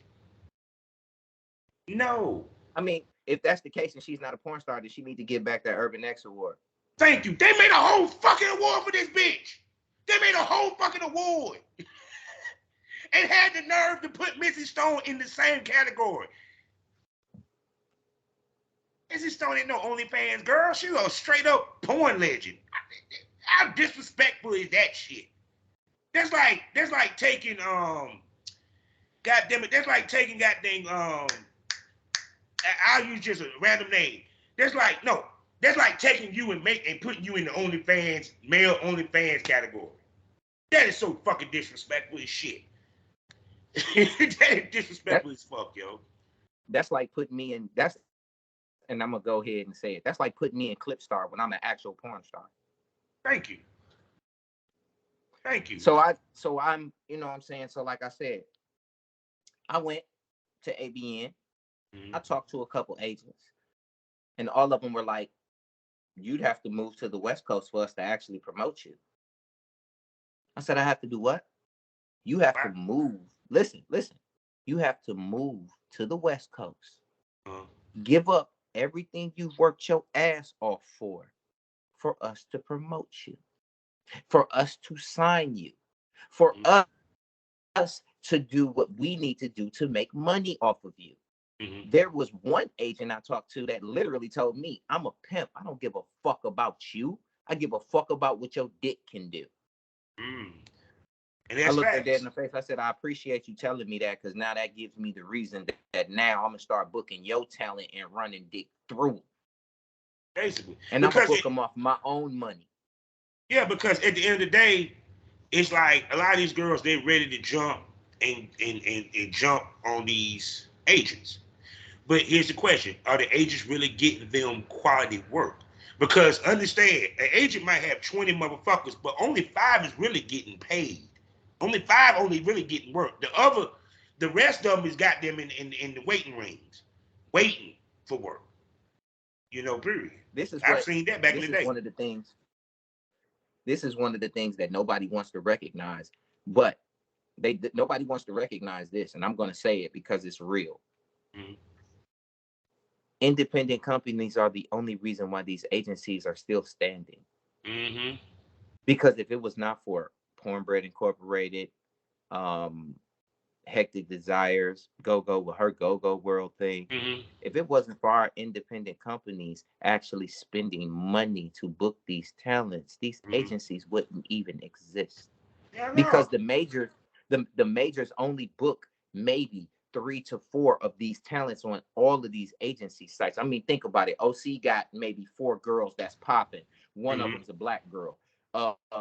No. I mean, if that's the case and she's not a porn star, then she need to give back that Urban X award. Thank you. They made a whole fucking award for this bitch. They made a whole fucking award. And had the nerve to put Missy Stone in the same category. Missy Stone ain't no OnlyFans girl. She a straight up porn legend. How disrespectful is that shit? That's like taking goddamn it. That's like taking goddamn I'll use just a random name. That's like taking you and putting you in the OnlyFans male OnlyFans category. That is so fucking disrespectful as shit. That is disrespectful as fuck, yo. That's like putting me in. And I'm gonna go ahead and say it. That's like putting me in Clip Star when I'm an actual porn star. Thank you. So I'm, you know what I'm saying? So like I said, I went to AVN. I talked to a couple agents, and all of them were like, you'd have to move to the West Coast for us to actually promote you. I said, I have to do what? You have to move. Listen. You have to move to the West Coast. Give up everything you've worked your ass off for us to promote you, for us to sign you, for us to do what we need to do to make money off of you. There was one agent I talked to that literally told me, I'm a pimp. I don't give a fuck about you. I give a fuck about what your dick can do. And I looked at that in the face. I said, I appreciate you telling me that, because now that gives me the reason that now I'm going to start booking your talent and running dick through. Basically. And I'm going to book them off my own money. Yeah, because at the end of the day, it's like a lot of these girls, they're ready to jump and jump on these agents. But here's the question. Are the agents really getting them quality work? Because understand, an agent might have 20 motherfuckers, but only 5 is really getting paid. Only 5 really getting work. The rest of them has got them in the waiting rings, waiting for work. You know, period. I've seen that back in the day. This is one of the things that nobody wants to recognize, but nobody wants to recognize this, and I'm going to say it because it's real. Independent companies are the only reason why these agencies are still standing. Because if it was not for Pornbread Incorporated, Hectic Desires, Go with her Go World thing, if it wasn't for our independent companies actually spending money to book these talents, these agencies wouldn't even exist. Because the majors only book maybe 3 to 4 of these talents on all of these agency sites. I mean, think about it. OC got maybe 4 girls that's popping. One of them's a black girl.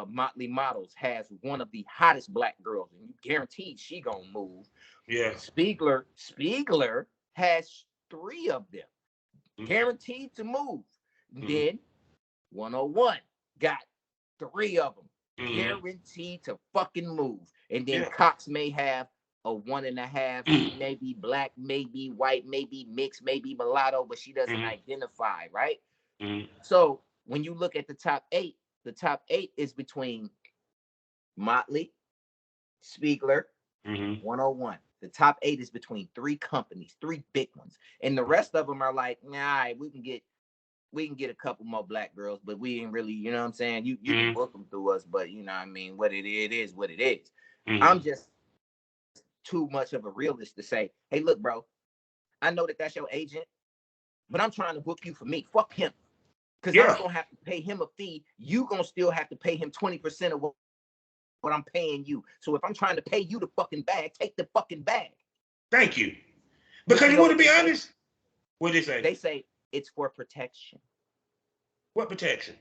Motley Models has one of the hottest black girls, and you guaranteed she gonna move. Yeah. Spiegler has 3 of them guaranteed to move. Then 101 got 3 of them guaranteed to fucking move. And then Cox may have a 1.5, maybe black, maybe white, maybe mixed, maybe mulatto, but she doesn't identify, right? So when you look at the top 8 is between Motley, Spiegler, 101. The top 8 is between 3 companies, 3 big ones, and the rest of them are like, nah, we can get a couple more black girls, but we ain't really, you know what I'm saying? You can book them through us, but you know what I mean? What it is, what it is. I'm just too much of a realist to say, hey, look, bro, I know that that's your agent, but I'm trying to book you for me. Fuck him. Because I'm going to have to pay him a fee. You going to still have to pay him 20% of what I'm paying you. So if I'm trying to pay you the fucking bag, take the fucking bag. Thank you. Because you want to be honest? What do they say? They say it's for protection. What protection?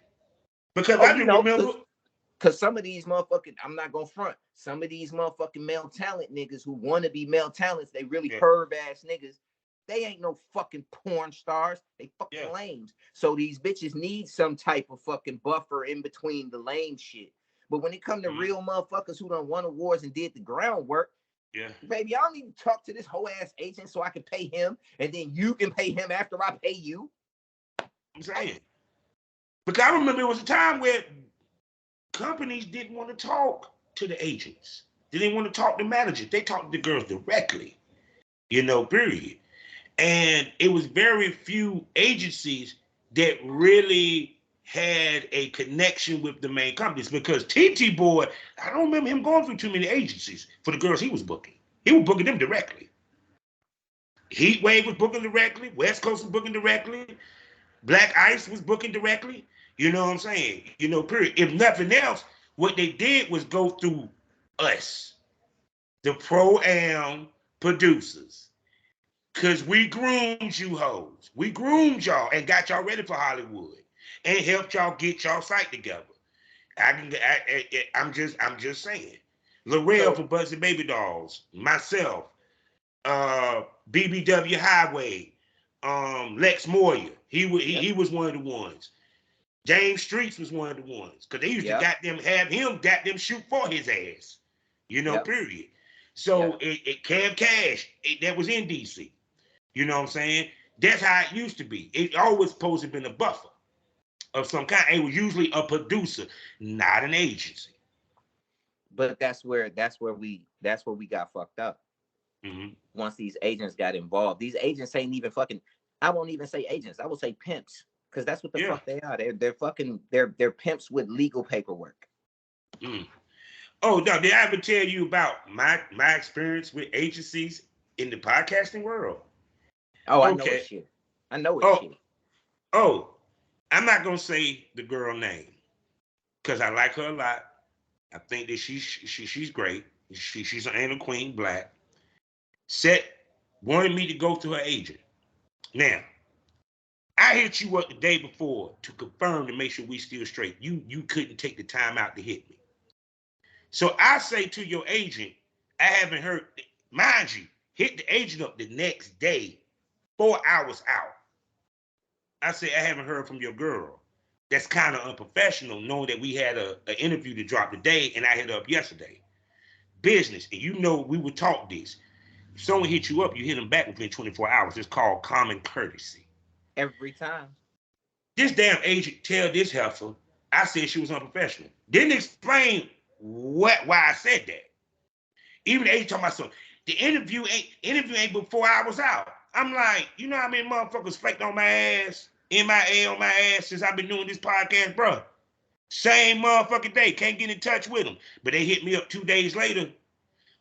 Because I do remember. Because some of these motherfucking, I'm not going to front, some of these motherfucking male talent niggas who want to be male talents, they really perv ass niggas. They ain't no fucking porn stars. They fucking lames. So these bitches need some type of fucking buffer in between the lame shit. But when it come to real motherfuckers who done won awards and did the groundwork, Yeah. Baby, I don't need to talk to this whole ass agent so I can pay him, and then you can pay him after I pay you. I'm saying. Because I remember it was a time where companies didn't want to talk to the agents. They didn't want to talk to managers. They talked to the girls directly, period. And it was very few agencies that really had a connection with the main companies because TT Boy, I don't remember him going through too many agencies for the girls he was booking. He was booking them directly. Heat Wave was booking directly. West Coast was booking directly. Black Ice was booking directly. You know what I'm saying? Period. If nothing else, what they did was go through us, the pro-am producers. Because we groomed you hoes. We groomed y'all and got y'all ready for Hollywood and helped y'all get y'all site together. I'm just saying. L'Oreal for Buzzy Baby Dolls, myself, BBW Highway, Lex Moyer. He was one of the ones. James Streets was one of the ones. Because they used to have him shoot for his ass. Period. So it Cam Cash, that was in DC. You know what I'm saying? That's how it used to be. It always supposed to have been a buffer of some kind. It was usually a producer, not an agency. But that's where we got fucked up. Mm-hmm. Once these agents got involved, these agents ain't even fucking. I won't even say agents. I will say pimps, because that's what the fuck they are. They're pimps with legal paperwork. Mm. Oh no! Did I ever tell you about my experience with agencies in the podcasting world? Oh, I know it's shit. I know it's shit. Oh, I'm not gonna say the girl name because I like her a lot. I think that she's great. She's an anal queen, black. Wanted me to go to her agent. Now, I hit you up the day before to confirm to make sure we still straight. You couldn't take the time out to hit me. So I say to your agent, I haven't heard, mind you, hit the agent up the next day, 4 hours out. I say, I haven't heard from your girl. That's kind of unprofessional, knowing that we had an interview to drop today and I hit her up yesterday. Business, and we would talk this. If someone hit you up, you hit them back within 24 hours. It's called common courtesy. Every time. This damn agent tell this heifer, I said she was unprofessional. Didn't explain why I said that. Even the agent talking about something. The interview ain't but 4 hours out. I'm like, you know how many motherfuckers flaked on my ass, MIA on my ass since I've been doing this podcast, bro. Same motherfucking day. Can't get in touch with them. But they hit me up 2 days later.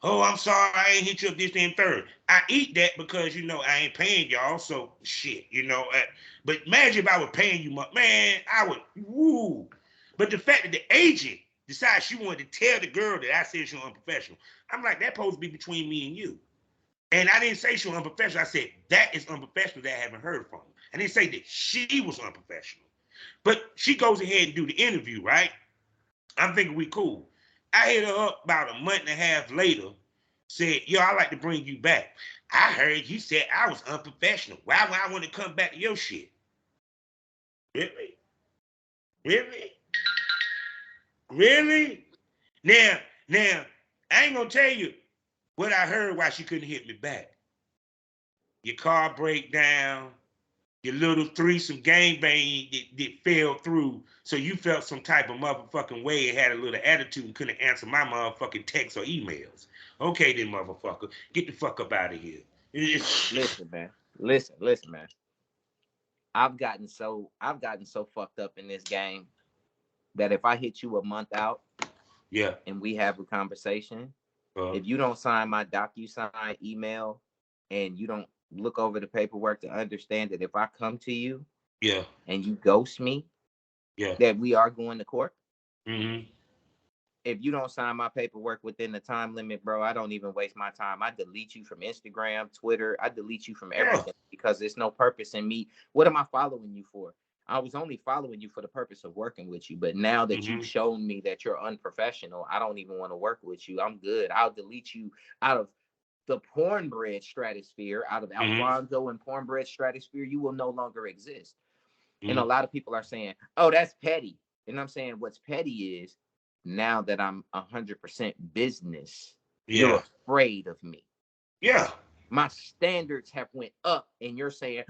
Oh, I'm sorry, I ain't hit you up this, and third. I eat that because, I ain't paying y'all, so shit, But imagine if I was paying you, man, I would, woo. But the fact that the agent decided she wanted to tell the girl that I said she was unprofessional, I'm like, that's supposed to be between me and you. And I didn't say she was unprofessional. I said, that is unprofessional that I haven't heard from. I didn't say that she was unprofessional. But she goes ahead and do the interview, right? I'm thinking we cool. I hit her up about a month and a half later, said, yo, I'd like to bring you back. I heard you said I was unprofessional. Why would I want to come back to your shit? Really? Really? Really? Now, I ain't gonna tell you what I heard why she couldn't hit me back. Your car break down, your little threesome gangbang that fell through, so you felt some type of motherfucking way and had a little attitude and couldn't answer my motherfucking texts or emails. Okay then, motherfucker. Get the fuck up out of here. Listen, man. Listen, man. I've gotten so fucked up in this game that if I hit you a month out, and we have a conversation, if you don't sign my DocuSign email and you don't look over the paperwork to understand that if I come to you, and you ghost me, that we are going to court. Mm-hmm. If you don't sign my paperwork within the time limit, bro, I don't even waste my time. I delete you from Instagram, Twitter. I delete you from everything because there's no purpose in me. What am I following you for? I was only following you for the purpose of working with you. But now that you've shown me that you're unprofessional, I don't even want to work with you. I'm good. I'll delete you out of the pornbread stratosphere, out of Alphonso and pornbread stratosphere. You will no longer exist. And a lot of people are saying, oh, that's petty. And I'm saying what's petty is, now that I'm 100% business, You're Yeah. afraid of me. Yeah. My standards have went up, and you're saying,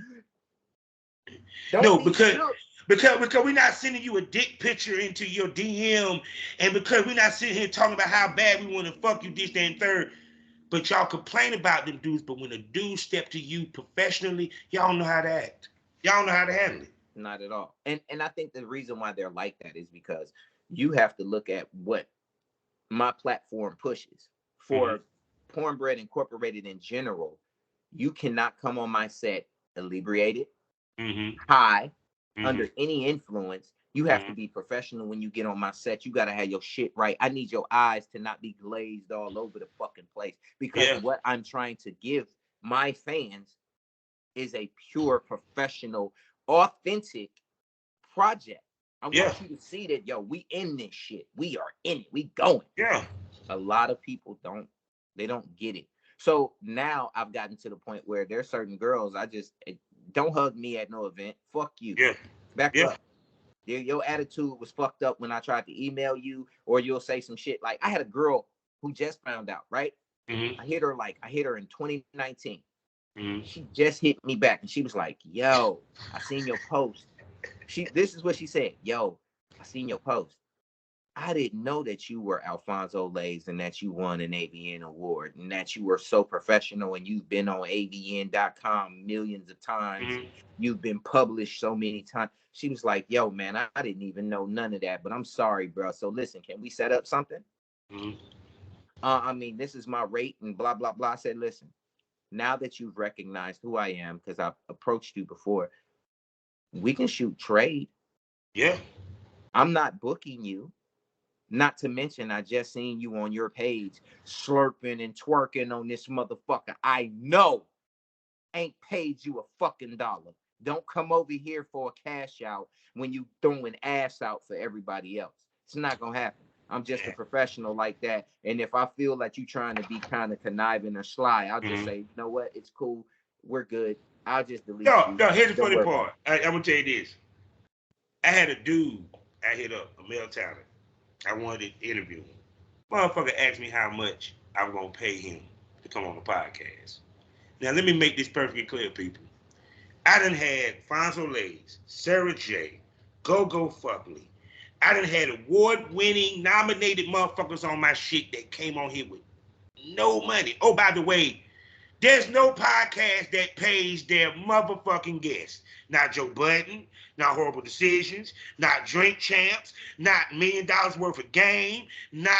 don't No, even because look. because we're not sending you a dick picture into your DM, and because we're not sitting here talking about how bad we want to fuck you, this, that, and third. But y'all complain about them dudes, but when a dude step to you professionally, y'all know how to act. Y'all know how to handle it. Not at all. And I think the reason why they're like that is because you have to look at what my platform pushes. Mm-hmm. For Cornbread Incorporated in general, you cannot come on my set inebriated, Mm-hmm. high, Mm-hmm. under any influence. You have to Mm-hmm. be professional when you get on my set. You got to have your shit right. I need your eyes to not be glazed all over the fucking place, because Yeah. what I'm trying to give my fans is a pure, professional, authentic project. I Yeah. want you to see that, yo, we in this shit. We are in it. We going. Yeah. A lot of people they don't get it. So now I've gotten to the point where there's certain girls don't hug me at no event. Fuck you. Yeah. Back Yeah. up. Your attitude was fucked up when I tried to email you, or you'll say some shit. Like, I had a girl who just found out, right? Mm-hmm. I hit her in 2019. Mm-hmm. She just hit me back, and she was like, yo, I seen your post. This is what she said. Yo, I seen your post. I didn't know that you were Alphonso Layz, and that you won an AVN award, and that you were so professional, and you've been on AVN.com millions of times. Mm-hmm. You've been published so many times. She was like, yo, man, I didn't even know none of that, but I'm sorry, bro. So listen, can we set up something? Mm-hmm. I mean, this is my rate and blah, blah, blah. I said, listen, now that you've recognized who I am, because I've approached you before, we can shoot trade. Yeah. I'm not booking you. Not to mention, I just seen you on your page slurping and twerking on this motherfucker. I know ain't paid you a fucking dollar. Don't come over here for a cash out when you throwing ass out for everybody else. It's not gonna happen. I'm just a Yeah. professional like that. And if I feel like you trying to be kind of conniving or sly, I'll just Mm-hmm. say, you know what? It's cool. We're good. I'll just delete No, you. no, here's the Don't funny worry about part. it. I'm gonna tell you this. I had a dude I hit up, a male talent. I wanted to interview him. Motherfucker asked me how much I was gonna pay him to come on the podcast. Now let me make this perfectly clear, people. I done had Fonzo Layz, Sarah J, Go Go Fuckley. I done had award-winning, nominated motherfuckers on my shit that came on here with no money. Oh, by the way, there's no podcast that pays their motherfucking guests. Not Joe Budden, not Horrible Decisions, not Drink Champs, not $1 million worth of game, not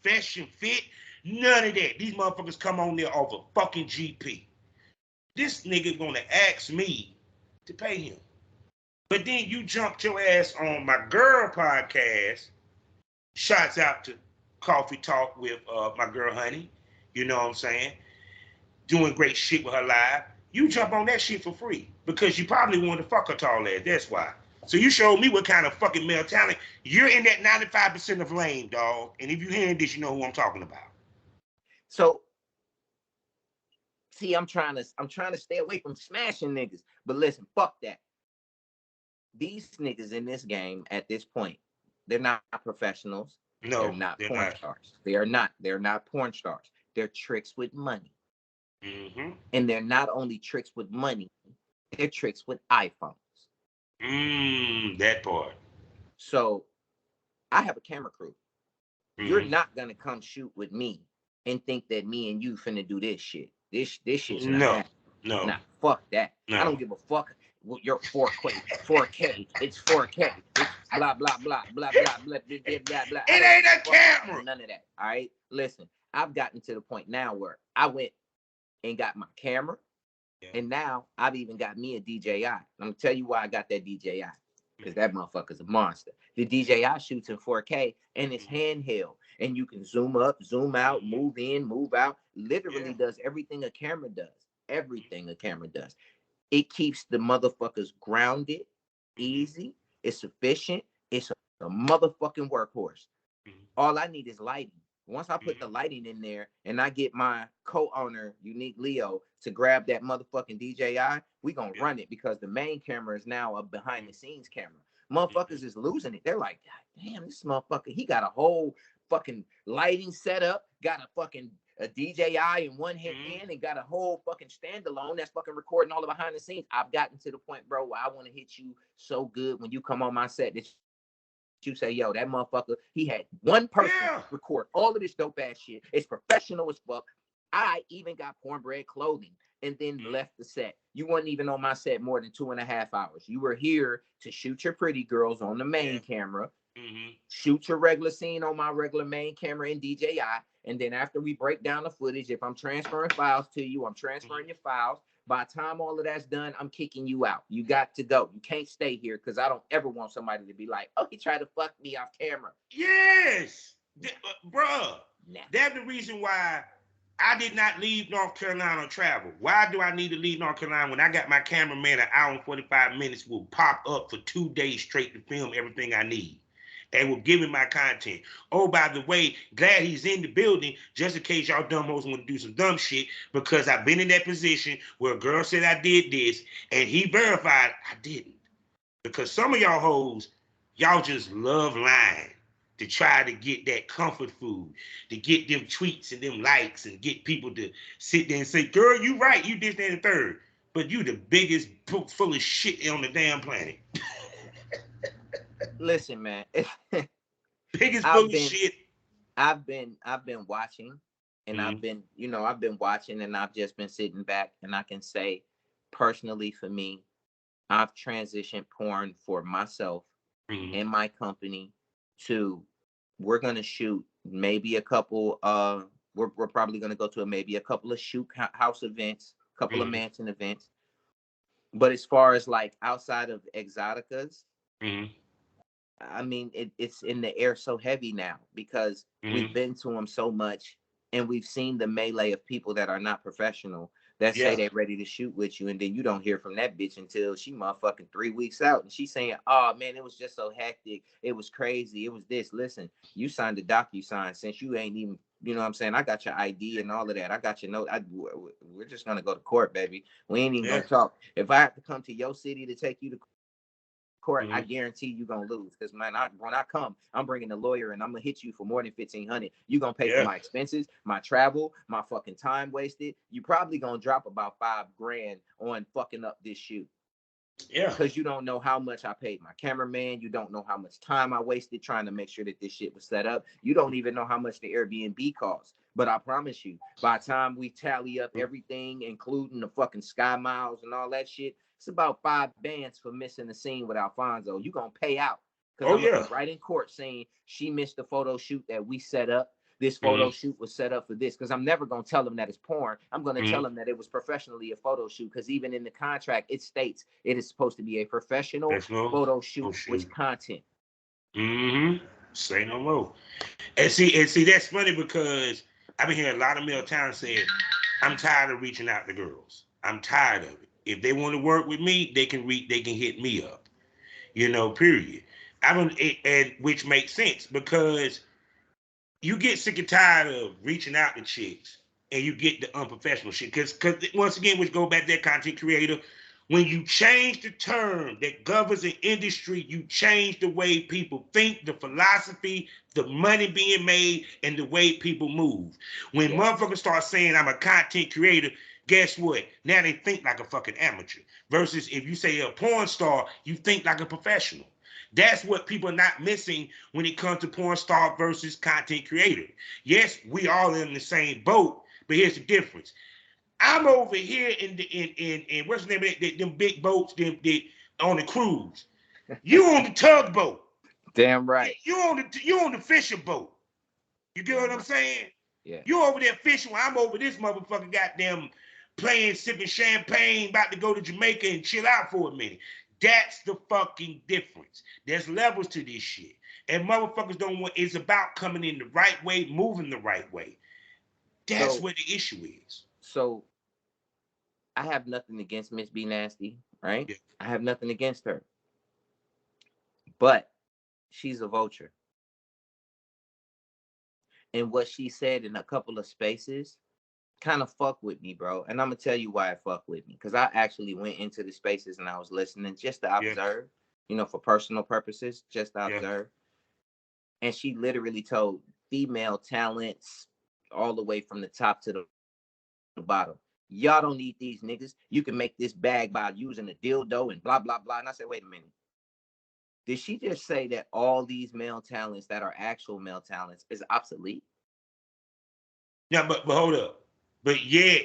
Fashion Fit, none of that. These motherfuckers come on there off a fucking GP. This nigga gonna ask me to pay him. But then you jumped your ass on my girl podcast. Shots out to Coffee Talk with my girl Honey. You know what I'm saying? Doing great shit with her live. You jump on that shit for free because you probably wanted to fuck her tall ass. That's why. So you showed me what kind of fucking male talent. You're in that 95% of lame, dog. And if you hearing this, you know who I'm talking about. So see, I'm trying to stay away from smashing niggas. But listen, fuck that. These niggas in this game at this point, they're not professionals. They're No, not they're porn not. stars. They're not porn stars. They're tricks with money. Mm-hmm. And they're not only tricks with money, they're tricks with iPhones. That part. So I have a camera crew. You're Mm-hmm. not gonna come shoot with me and think that me and you finna do this shit. This shit's not No, happening. no, Nah, fuck that. I no. don't give a fuck what your 4K, 4K, it's 4K, it's blah blah blah blah blah blah blah blah blah blah. I It don't ain't give a a fuck about camera. none of that. All right. Listen, I've gotten to the point now where I went and got my camera, Yeah. and now I've even got me a DJI. I'm gonna tell you why I got that DJI. Because that motherfucker's a monster. The DJI shoots in 4K and it's handheld. And you can zoom up, zoom out, move in, move out. Literally Yeah. does everything a camera does. Everything a camera does. It keeps the motherfuckers grounded, easy, it's efficient, it's a motherfucking workhorse. All I need is lighting. Once I put the lighting in there and I get my co-owner, Unique Leo, to grab that motherfucking DJI, we gonna run it because the main camera is now a behind the scenes camera. Motherfuckers is losing it. They're like, God damn, this motherfucker, he got a whole fucking lighting set up, got a fucking a DJI in one hand and got a whole fucking standalone that's fucking recording all the behind the scenes. I've gotten to the point, bro, where I want to hit you so good when you come on my set that you say, yo, that motherfucker, he had one person record all of this dope ass shit. It's professional as fuck. I even got cornbread clothing and then left the set. You weren't even on my set more than 2.5 hours. You were here to shoot your pretty girls on the main camera, shoot your regular scene on my regular main camera in DJI. And then after we break down the footage, if I'm transferring files to you, I'm transferring your files. By the time all of that's done, I'm kicking you out. You got to go. You can't stay here because I don't ever want somebody to be like, oh, he tried to fuck me off camera. Yes. Bruh. Nah. That's the reason why I did not leave North Carolina to travel. Why do I need to leave North Carolina when I got my cameraman an hour and 45 minutes will pop up for 2 days straight to film everything I need? And will give me my content. Oh, by the way, glad he's in the building just in case y'all dumb hoes want to do some dumb shit, because I've been in that position where a girl said I did this and he verified I didn't. Because some of y'all hoes, y'all just love lying to try to get that comfort food, to get them tweets and them likes and get people to sit there and say, girl, you right, you this, that, and the third. But you the biggest book full of shit on the damn planet. Listen, man. Biggest bullshit. I've been watching, and I've been watching, and I've just been sitting back, and I can say, personally, for me, I've transitioned porn for myself and my company to, we're gonna shoot maybe a couple. We're probably gonna go to maybe a couple of shoot house events, a couple of mansion events. But as far as like outside of exoticas. I mean, it's in the air so heavy now because we've been to them so much, and we've seen the melee of people that are not professional that say they're ready to shoot with you, and then you don't hear from that bitch until she motherfucking 3 weeks out, and she's saying, oh man, it was just so hectic, it was crazy, it was this. Listen, you signed a DocuSign since you ain't even, you know what I'm saying, I got your ID and all of that, I got your note, we're just gonna go to court, baby. We ain't even gonna talk. If I have to come to your city to take you to court, I guarantee you gonna lose, because man, when I come, I'm bringing a lawyer and I'm gonna hit you for more than $1,500. You gonna pay for my expenses, my travel, my fucking time wasted. You probably gonna drop about $5,000 on fucking up this shoot. Yeah, because you don't know how much I paid my cameraman. You don't know how much time I wasted trying to make sure that this shit was set up. You don't even know how much the Airbnb costs. But I promise you, by the time we tally up everything, including the fucking sky miles and all that shit, it's about 5 bands for missing the scene with Alphonso. You gonna pay out. Because I'm gonna be right in court saying she missed the photo shoot that we set up. This photo shoot was set up for this. Because I'm never gonna tell them that it's porn. I'm gonna tell them that it was professionally a photo shoot. Because even in the contract, it states it is supposed to be a professional photo shoot with content. Say no more. And see, that's funny because I've been hearing a lot of male talent say, I'm tired of reaching out to girls. I'm tired of it. If they want to work with me, they can hit me up. You know, period. And which makes sense because you get sick and tired of reaching out to chicks and you get the unprofessional shit. Because once again, which go back to that content creator, when you change the term that governs an industry, you change the way people think, the philosophy, the money being made, and the way people move. When motherfuckers start saying I'm a content creator, guess what? Now they think like a fucking amateur. Versus if you say a porn star, you think like a professional. That's what people are not missing when it comes to porn star versus content creator. Yes, we all in the same boat, but here's the difference. I'm over here in what's the name of it? Them big boats, them on the cruise. You on the tugboat. Damn right. You on the fishing boat. You get what I'm saying? Yeah. You over there fishing while I'm over this motherfucker goddamn playing, sipping champagne, about to go to Jamaica and chill out for a minute. That's the fucking difference. There's levels to this shit. And motherfuckers don't want, it's about coming in the right way, moving the right way. That's where the issue is. So I have nothing against Miss B Nasty, right? Yeah. I have nothing against her. But she's a vulture. And what she said in a couple of spaces kind of fucked with me, bro. And I'm going to tell you why it fucked with me. Because I actually went into the spaces and I was listening just to observe, you know, for personal purposes, just to observe. And she literally told female talents all the way from the top to the bottom. Y'all don't need these niggas. You can make this bag by using a dildo and blah, blah, blah. And I said, wait a minute. Did she just say that all these male talents that are actual male talents is obsolete? Yeah, but hold up. But yet,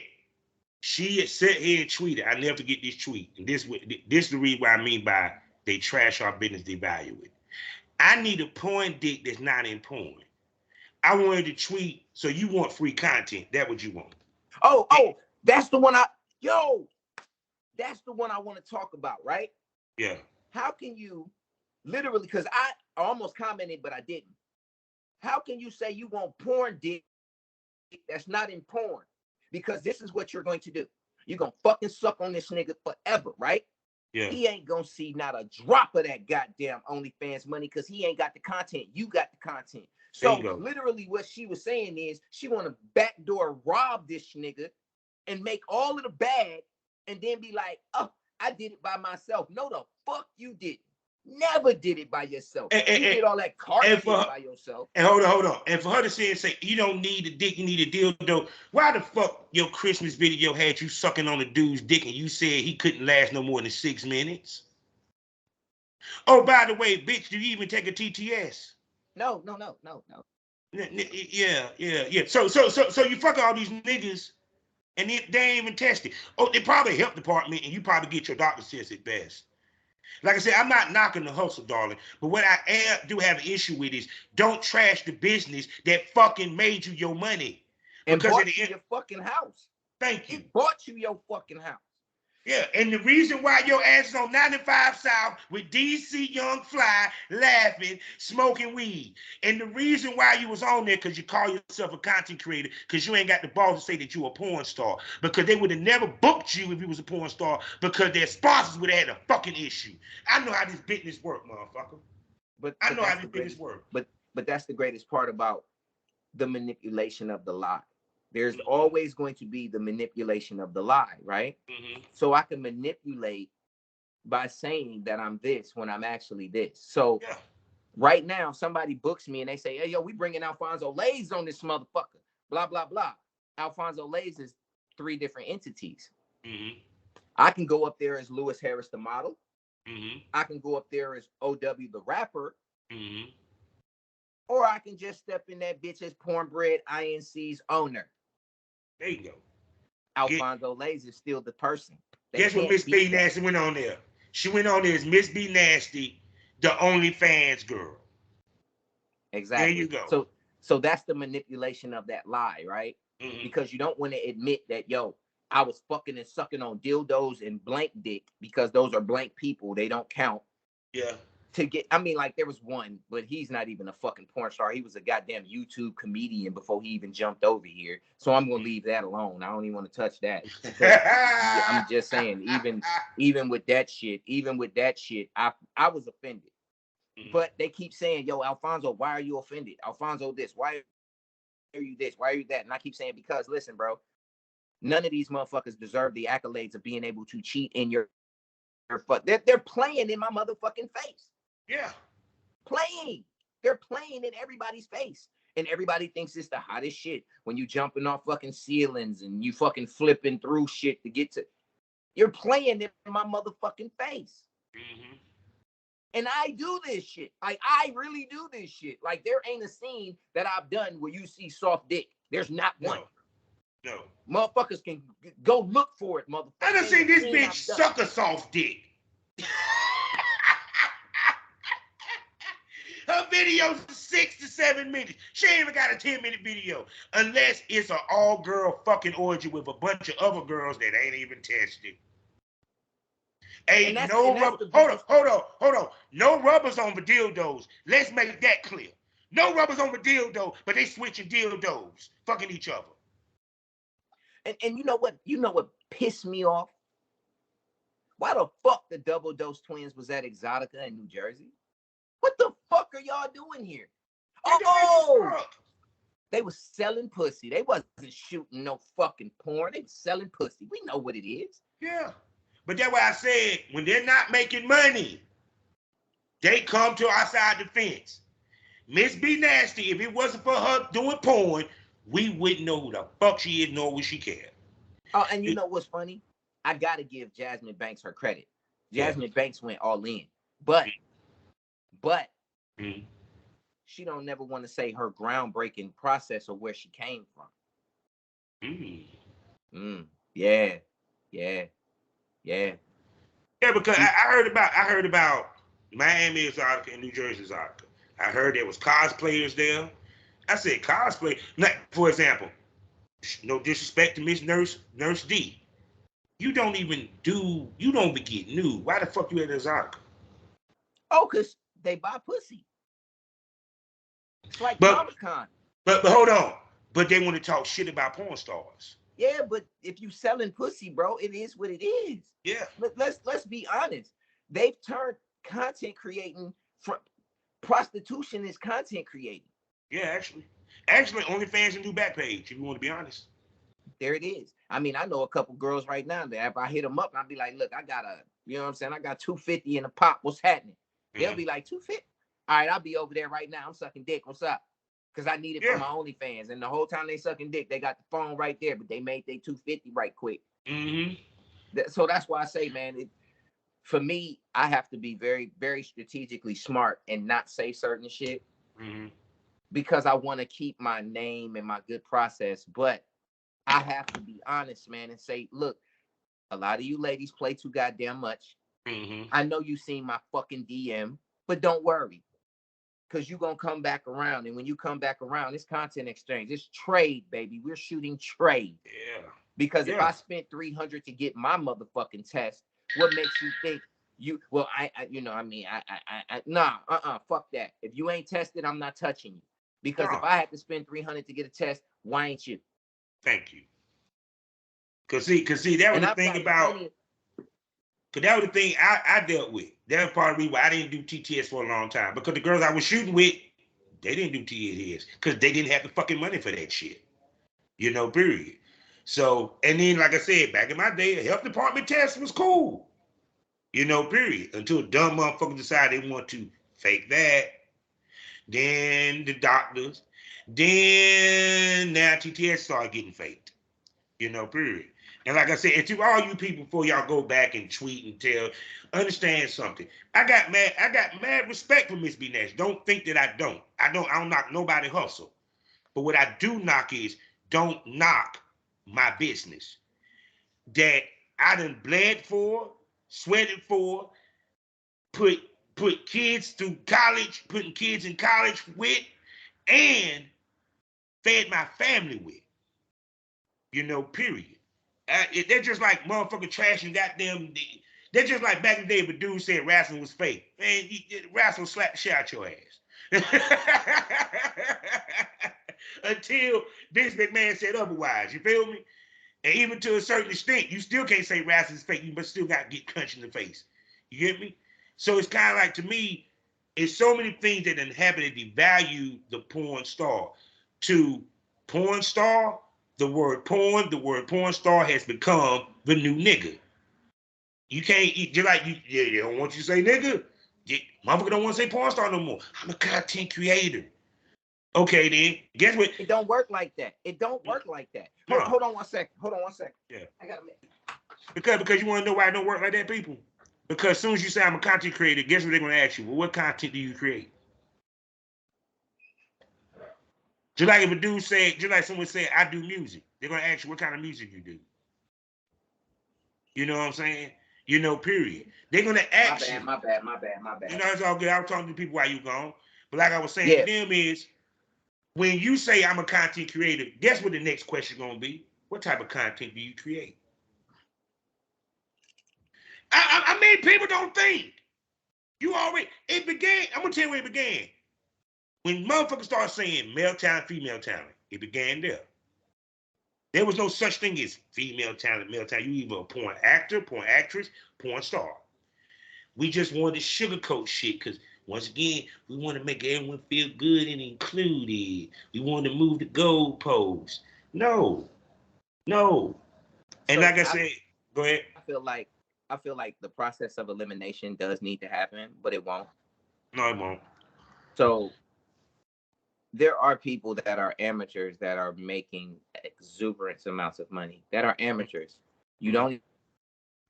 she had sat here and tweeted. I never forget this tweet. And this is the reason why I mean by they trash our business, they value it. I need a porn dick that's not in porn. I wanted to tweet, so you want free content. That's what you want. Oh, that's the one that's the one I want to talk about, right? Yeah. How can you literally, because I almost commented, but I didn't. How can you say you want porn dick that's not in porn? Because this is what you're going to do. You're going to fucking suck on this nigga forever, right? Yeah. He ain't going to see not a drop of that goddamn OnlyFans money because he ain't got the content. You got the content. So literally what she was saying is she want to backdoor rob this nigga and make all of the bag and then be like, oh, I did it by myself. No, the fuck you didn't. Never did it by yourself. You did all that car shit by yourself. And hold on. And for her to say, you don't need a dick, you need a dildo. Why the fuck your Christmas video had you sucking on a dude's dick and you said he couldn't last no more than 6 minutes? Oh, by the way, bitch, do you even take a TTS? No. Yeah. So you fuck all these niggas and they ain't even tested. Oh, they probably health department and you probably get your doctor says at best. Like I said, I'm not knocking the hustle, darling. But what I do have an issue with is don't trash the business that fucking made you your money. And because bought you your fucking house. Thank you. It bought you your fucking house. Yeah, and the reason why your ass is on 95 South with DC Young Fly laughing, smoking weed. And the reason why you was on there because you call yourself a content creator because you ain't got the balls to say that you a porn star. Because they would have never booked you if you was a porn star because their sponsors would have had a fucking issue. I know how this business work, motherfucker. I know how this business work. But that's the greatest part about the manipulation of the lie. There's always going to be the manipulation of the lie, right? Mm-hmm. So I can manipulate by saying that I'm this when I'm actually this. So right now, somebody books me and they say, hey, yo, we bringing Alphonso Layz on this motherfucker, blah, blah, blah. Alphonso Layz is 3 different entities. Mm-hmm. I can go up there as Lewis Harris, the model. Mm-hmm. I can go up there as OW, the rapper. Mm-hmm. Or I can just step in that bitch as Pornbread INC's owner. There you go. Alphonso Layz is still the person. Guess what Miss B Nasty went on there? She went on there as Miss B Nasty, the OnlyFans girl. Exactly. There you go. So that's the manipulation of that lie, right? Mm-hmm. Because you don't want to admit that, yo, I was fucking and sucking on dildos and blank dick because those are blank people. They don't count. Yeah. Like there was one, but he's not even a fucking porn star. He was a goddamn YouTube comedian before he even jumped over here. So I'm gonna leave that alone. I don't even want to touch that. I'm just saying, even with that shit, I was offended. But they keep saying, yo, Alphonso, why are you offended? Alphonso this, why are you this? Why are you that? And I keep saying, because listen, bro, none of these motherfuckers deserve the accolades of being able to cheat in your fuck. They're playing in my motherfucking face. Yeah. Playing. They're playing in everybody's face. And everybody thinks it's the hottest shit when you jumping off fucking ceilings and you fucking flipping through shit to get to. You're playing in my motherfucking face. Mm-hmm. And I do this shit. Like, I really do this shit. Like, there ain't a scene that I've done where you see soft dick. There's not one. No. Motherfuckers can go look for it, motherfucker. I done seen this bitch suck a soft dick. Her video's 6 to 7 minutes. She ain't even got a 10-minute video. Unless it's an all-girl fucking orgy with a bunch of other girls that ain't even tested. Ain't no rubber. Hold on. No rubbers on the dildos. Let's make that clear. No rubbers on the dildo, but they switching dildos, fucking each other. And you know what? You know what pissed me off? Why the fuck the Double Dose Twins was at Exotica in New Jersey? What the fuck are y'all doing here? They was selling pussy. They wasn't shooting no fucking porn. They was selling pussy. We know what it is. Yeah. But that's why I said, when they're not making money, they come to outside the fence. Miss B Nasty, if it wasn't for her doing porn, we wouldn't know who the fuck she is, nor would she care. Oh, and you know what's funny? I gotta give Jasmine Banks her credit. Jasmine Banks went all in, but mm. she don't never want to say her groundbreaking process or where she came from. Yeah. Yeah, because I heard about Miami's article and New Jersey's article. I heard there was cosplayers there. I said cosplay. Like, for example, no disrespect to Miss Nurse D. You don't even get nude. Why the fuck you at this article? Oh, cause they buy pussy. It's like Comic-Con. But hold on. But they want to talk shit about porn stars. Yeah, but if you selling pussy, bro, it is what it is. Yeah. Let's be honest. They've turned content creating from prostitution is content creating. Yeah, actually, OnlyFans and do Backpage. If you want to be honest. There it is. I mean, I know a couple girls right now that if I hit them up, I'll be like, look, I got you know what I'm saying? I got 250 in the pot. What's happening? They'll be like, 250. All right, I'll be over there right now. I'm sucking dick. What's up? Because I need it for my OnlyFans. And the whole time they sucking dick, they got the phone right there, but they made their 250 right quick. So that's why I say, man, for me, I have to be very, very strategically smart and not say certain shit because I want to keep my name and my good process. But I have to be honest, man, and say, look, a lot of you ladies play too goddamn much. I know you seen my fucking DM, but don't worry. Because you're going to come back around. And when you come back around, it's content exchange. It's trade, baby. We're shooting trade. Yeah. Because if I spent $300 to get my motherfucking test, what makes you think you, well, fuck that. If you ain't tested, I'm not touching you. Because if I had to spend $300 to get a test, why ain't you? Thank you. Cause see, that was the thing about, cause that was the thing I dealt with. That was part of the reason why I didn't do TTS for a long time. Because the girls I was shooting with, they didn't do TTS because they didn't have the fucking money for that shit. You know, period. So, and then like I said, back in my day, a health department test was cool. You know, period. Until dumb motherfuckers decide they want to fake that. Then the doctors. Then now TTS started getting faked. You know, period. And like I said, and to all you people before y'all go back and tweet and tell, understand something. I got mad respect for Miss B Nash. Don't think that I don't. I don't knock nobody hustle. But what I do knock is don't knock my business that I done bled for, sweated for, put kids through college, putting kids in college with, and fed my family with. You know, period. They're just like motherfucking trash and goddamn. They're just like back in the day, if a dude said wrestling was fake. Man, wrestling slap the shit out your ass. Until Vince McMahon said otherwise. You feel me? And even to a certain extent, you still can't say wrestling is fake. You but still got to get punched in the face. You get me? So it's kind of like, to me, it's so many things that inhabit devalue the porn star. To porn star, the word porn star has become the new nigga. You can't eat, just like you don't want you to say nigga. Motherfucker don't want to say porn star no more. I'm a content creator. Okay, then. Guess what? It don't work like that. It don't work like that. Hold on one second. Yeah. I got a minute. Because you want to know why it don't work like that, people? Because as soon as you say I'm a content creator, guess what they're going to ask you? Well, what content do you create? Just like if a dude said, just like someone said, I do music. They're going to ask you what kind of music you do. You know what I'm saying? You know, period. They're going to ask you. My bad. You know, it's all good. I was talking to people while you gone. But like I was saying to them is, when you say I'm a content creator, guess what the next question is going to be? What type of content do you create? I mean, people don't think. It began, I'm going to tell you where it began. When motherfuckers start saying male talent, female talent, it began there. There was no such thing as female talent, male talent. You either a porn actor, porn actress, porn star. We just wanted to sugarcoat shit because, once again, we want to make everyone feel good and included. We want to move the goalposts. No. And so, like I said, go ahead. I feel like the process of elimination does need to happen, but it won't. No, it won't. So there are people that are amateurs that are making exuberant amounts of money. That are amateurs. You don't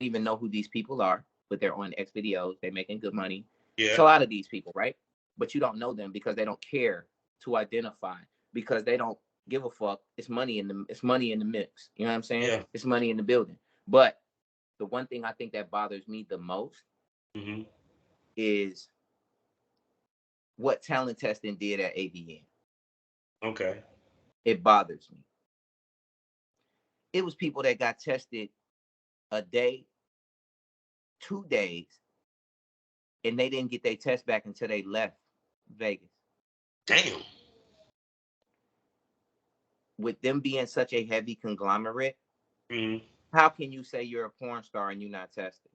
even know who these people are, but they're on X videos. They're making good money. Yeah. It's a lot of these people, right? But you don't know them because they don't care to identify, because they don't give a fuck. It's money in the mix. You know what I'm saying? Yeah. It's money in the building. But the one thing I think that bothers me the most is what talent testing did at AVN. Okay. It bothers me. It was people that got tested a day, 2 days, and they didn't get their test back until they left Vegas. Damn. With them being such a heavy conglomerate, how can you say you're a porn star and you're not tested?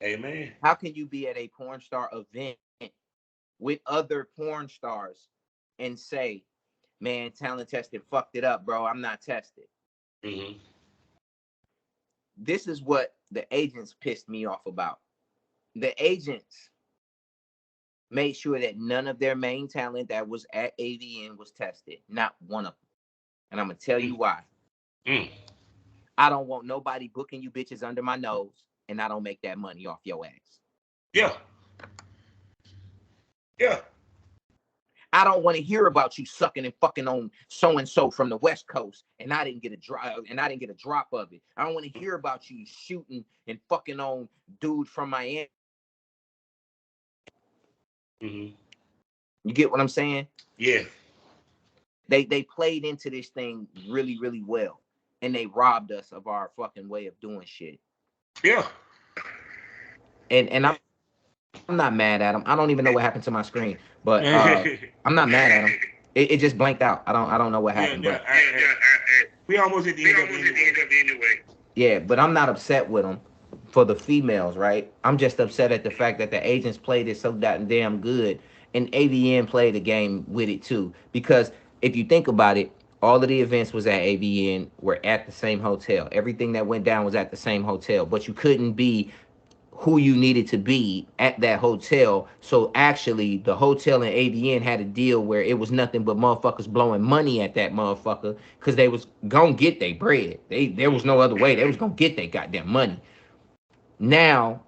Amen. How can you be at a porn star event with other porn stars and say, man, talent testing fucked it up, bro, I'm not tested? This is what the agents pissed me off about. The agents made sure that none of their main talent that was at AVN was tested. Not one of them. And I'm going to tell you why. I don't want nobody booking you bitches under my nose, and I don't make that money off your ass. Yeah. Yeah. I don't want to hear about you sucking and fucking on so-and-so from the West Coast, and I didn't get a drop of it. I don't want to hear about you shooting and fucking on dude from Miami. You get what I'm saying? Yeah. They played into this thing really, really well, and they robbed us of our fucking way of doing shit. Yeah. And I'm not mad at them. I don't even know what happened to my screen, but I'm not mad at them. It just blanked out. I don't know what happened. Yeah, we almost at the end of it anyway. Yeah, but I'm not upset with them for the females, right? I'm just upset at the fact that the agents played it so damn good, and AVN played the game with it too. Because if you think about it, all of the events was at AVN, were at the same hotel. Everything that went down was at the same hotel, but you couldn't be who you needed to be at that hotel. So actually the hotel and AVN had a deal where it was nothing but motherfuckers blowing money at that motherfucker, because they was gonna get their bread. There was no other way. They was gonna get their goddamn money. Now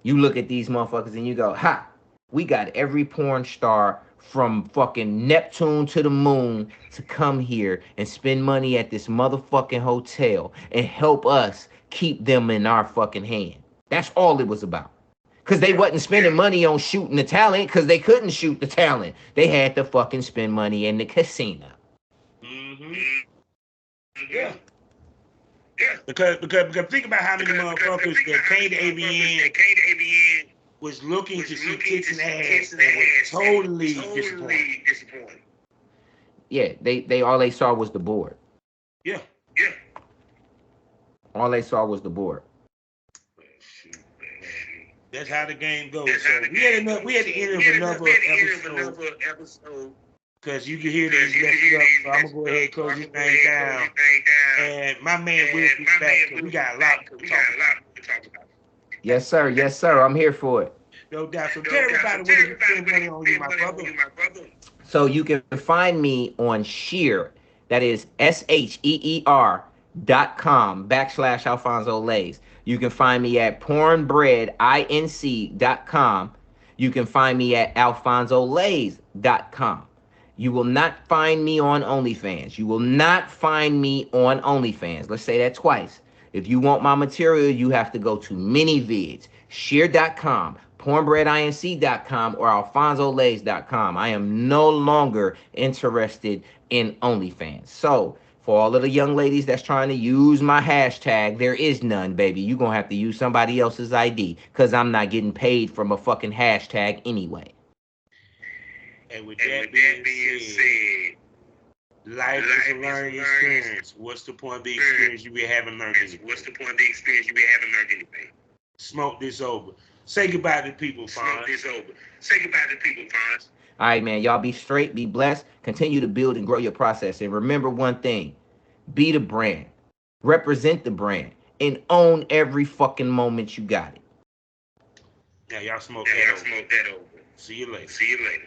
you look at these motherfuckers and you go, ha, we got every porn star from fucking Neptune to the moon to come here and spend money at this motherfucking hotel and help us keep them in our fucking hand. That's all it was about. Because they wasn't spending money on shooting the talent, because they couldn't shoot the talent. They had to fucking spend money in the casino. Yeah. Because think about how many motherfuckers that came to AVN was looking to see tits and ass and was totally disappointed. Yeah, they all they saw was the board. Yeah. All they saw was the board. That's how the game goes. So we had the end of another episode. Because you can hear this messed up, so I'm going to go ahead and close this thing down. And my man will be back, because we got a lot to talk about. Yes, sir. Yes, sir. I'm here for it. No doubt. So tell everybody where you can spend money on you, my brother. So you can find me on Sheer. That is SHEER.com/Alphonso Layz. You can find me at pornbreadinc.com. You can find me at alphonsolayz.com. You will not find me on OnlyFans. You will not find me on OnlyFans. Let's say that twice. If you want my material, you have to go to ManyVids, Sheer.com, pornbreadinc.com, or alphonsolayz.com. I am no longer interested in OnlyFans. So for all of the young ladies that's trying to use my hashtag, there is none, baby. You're going to have to use somebody else's ID, because I'm not getting paid from a fucking hashtag anyway. And with that being said, life is a learning experience. What's the point of the experience you be having learned anything? Smoke this over. Say goodbye to the people, Fonz. All right, man. Y'all be straight, be blessed. Continue to build and grow your process. And remember one thing. Be the brand. Represent the brand. And own every fucking moment you got it. Yeah, y'all smoke that over. See you later.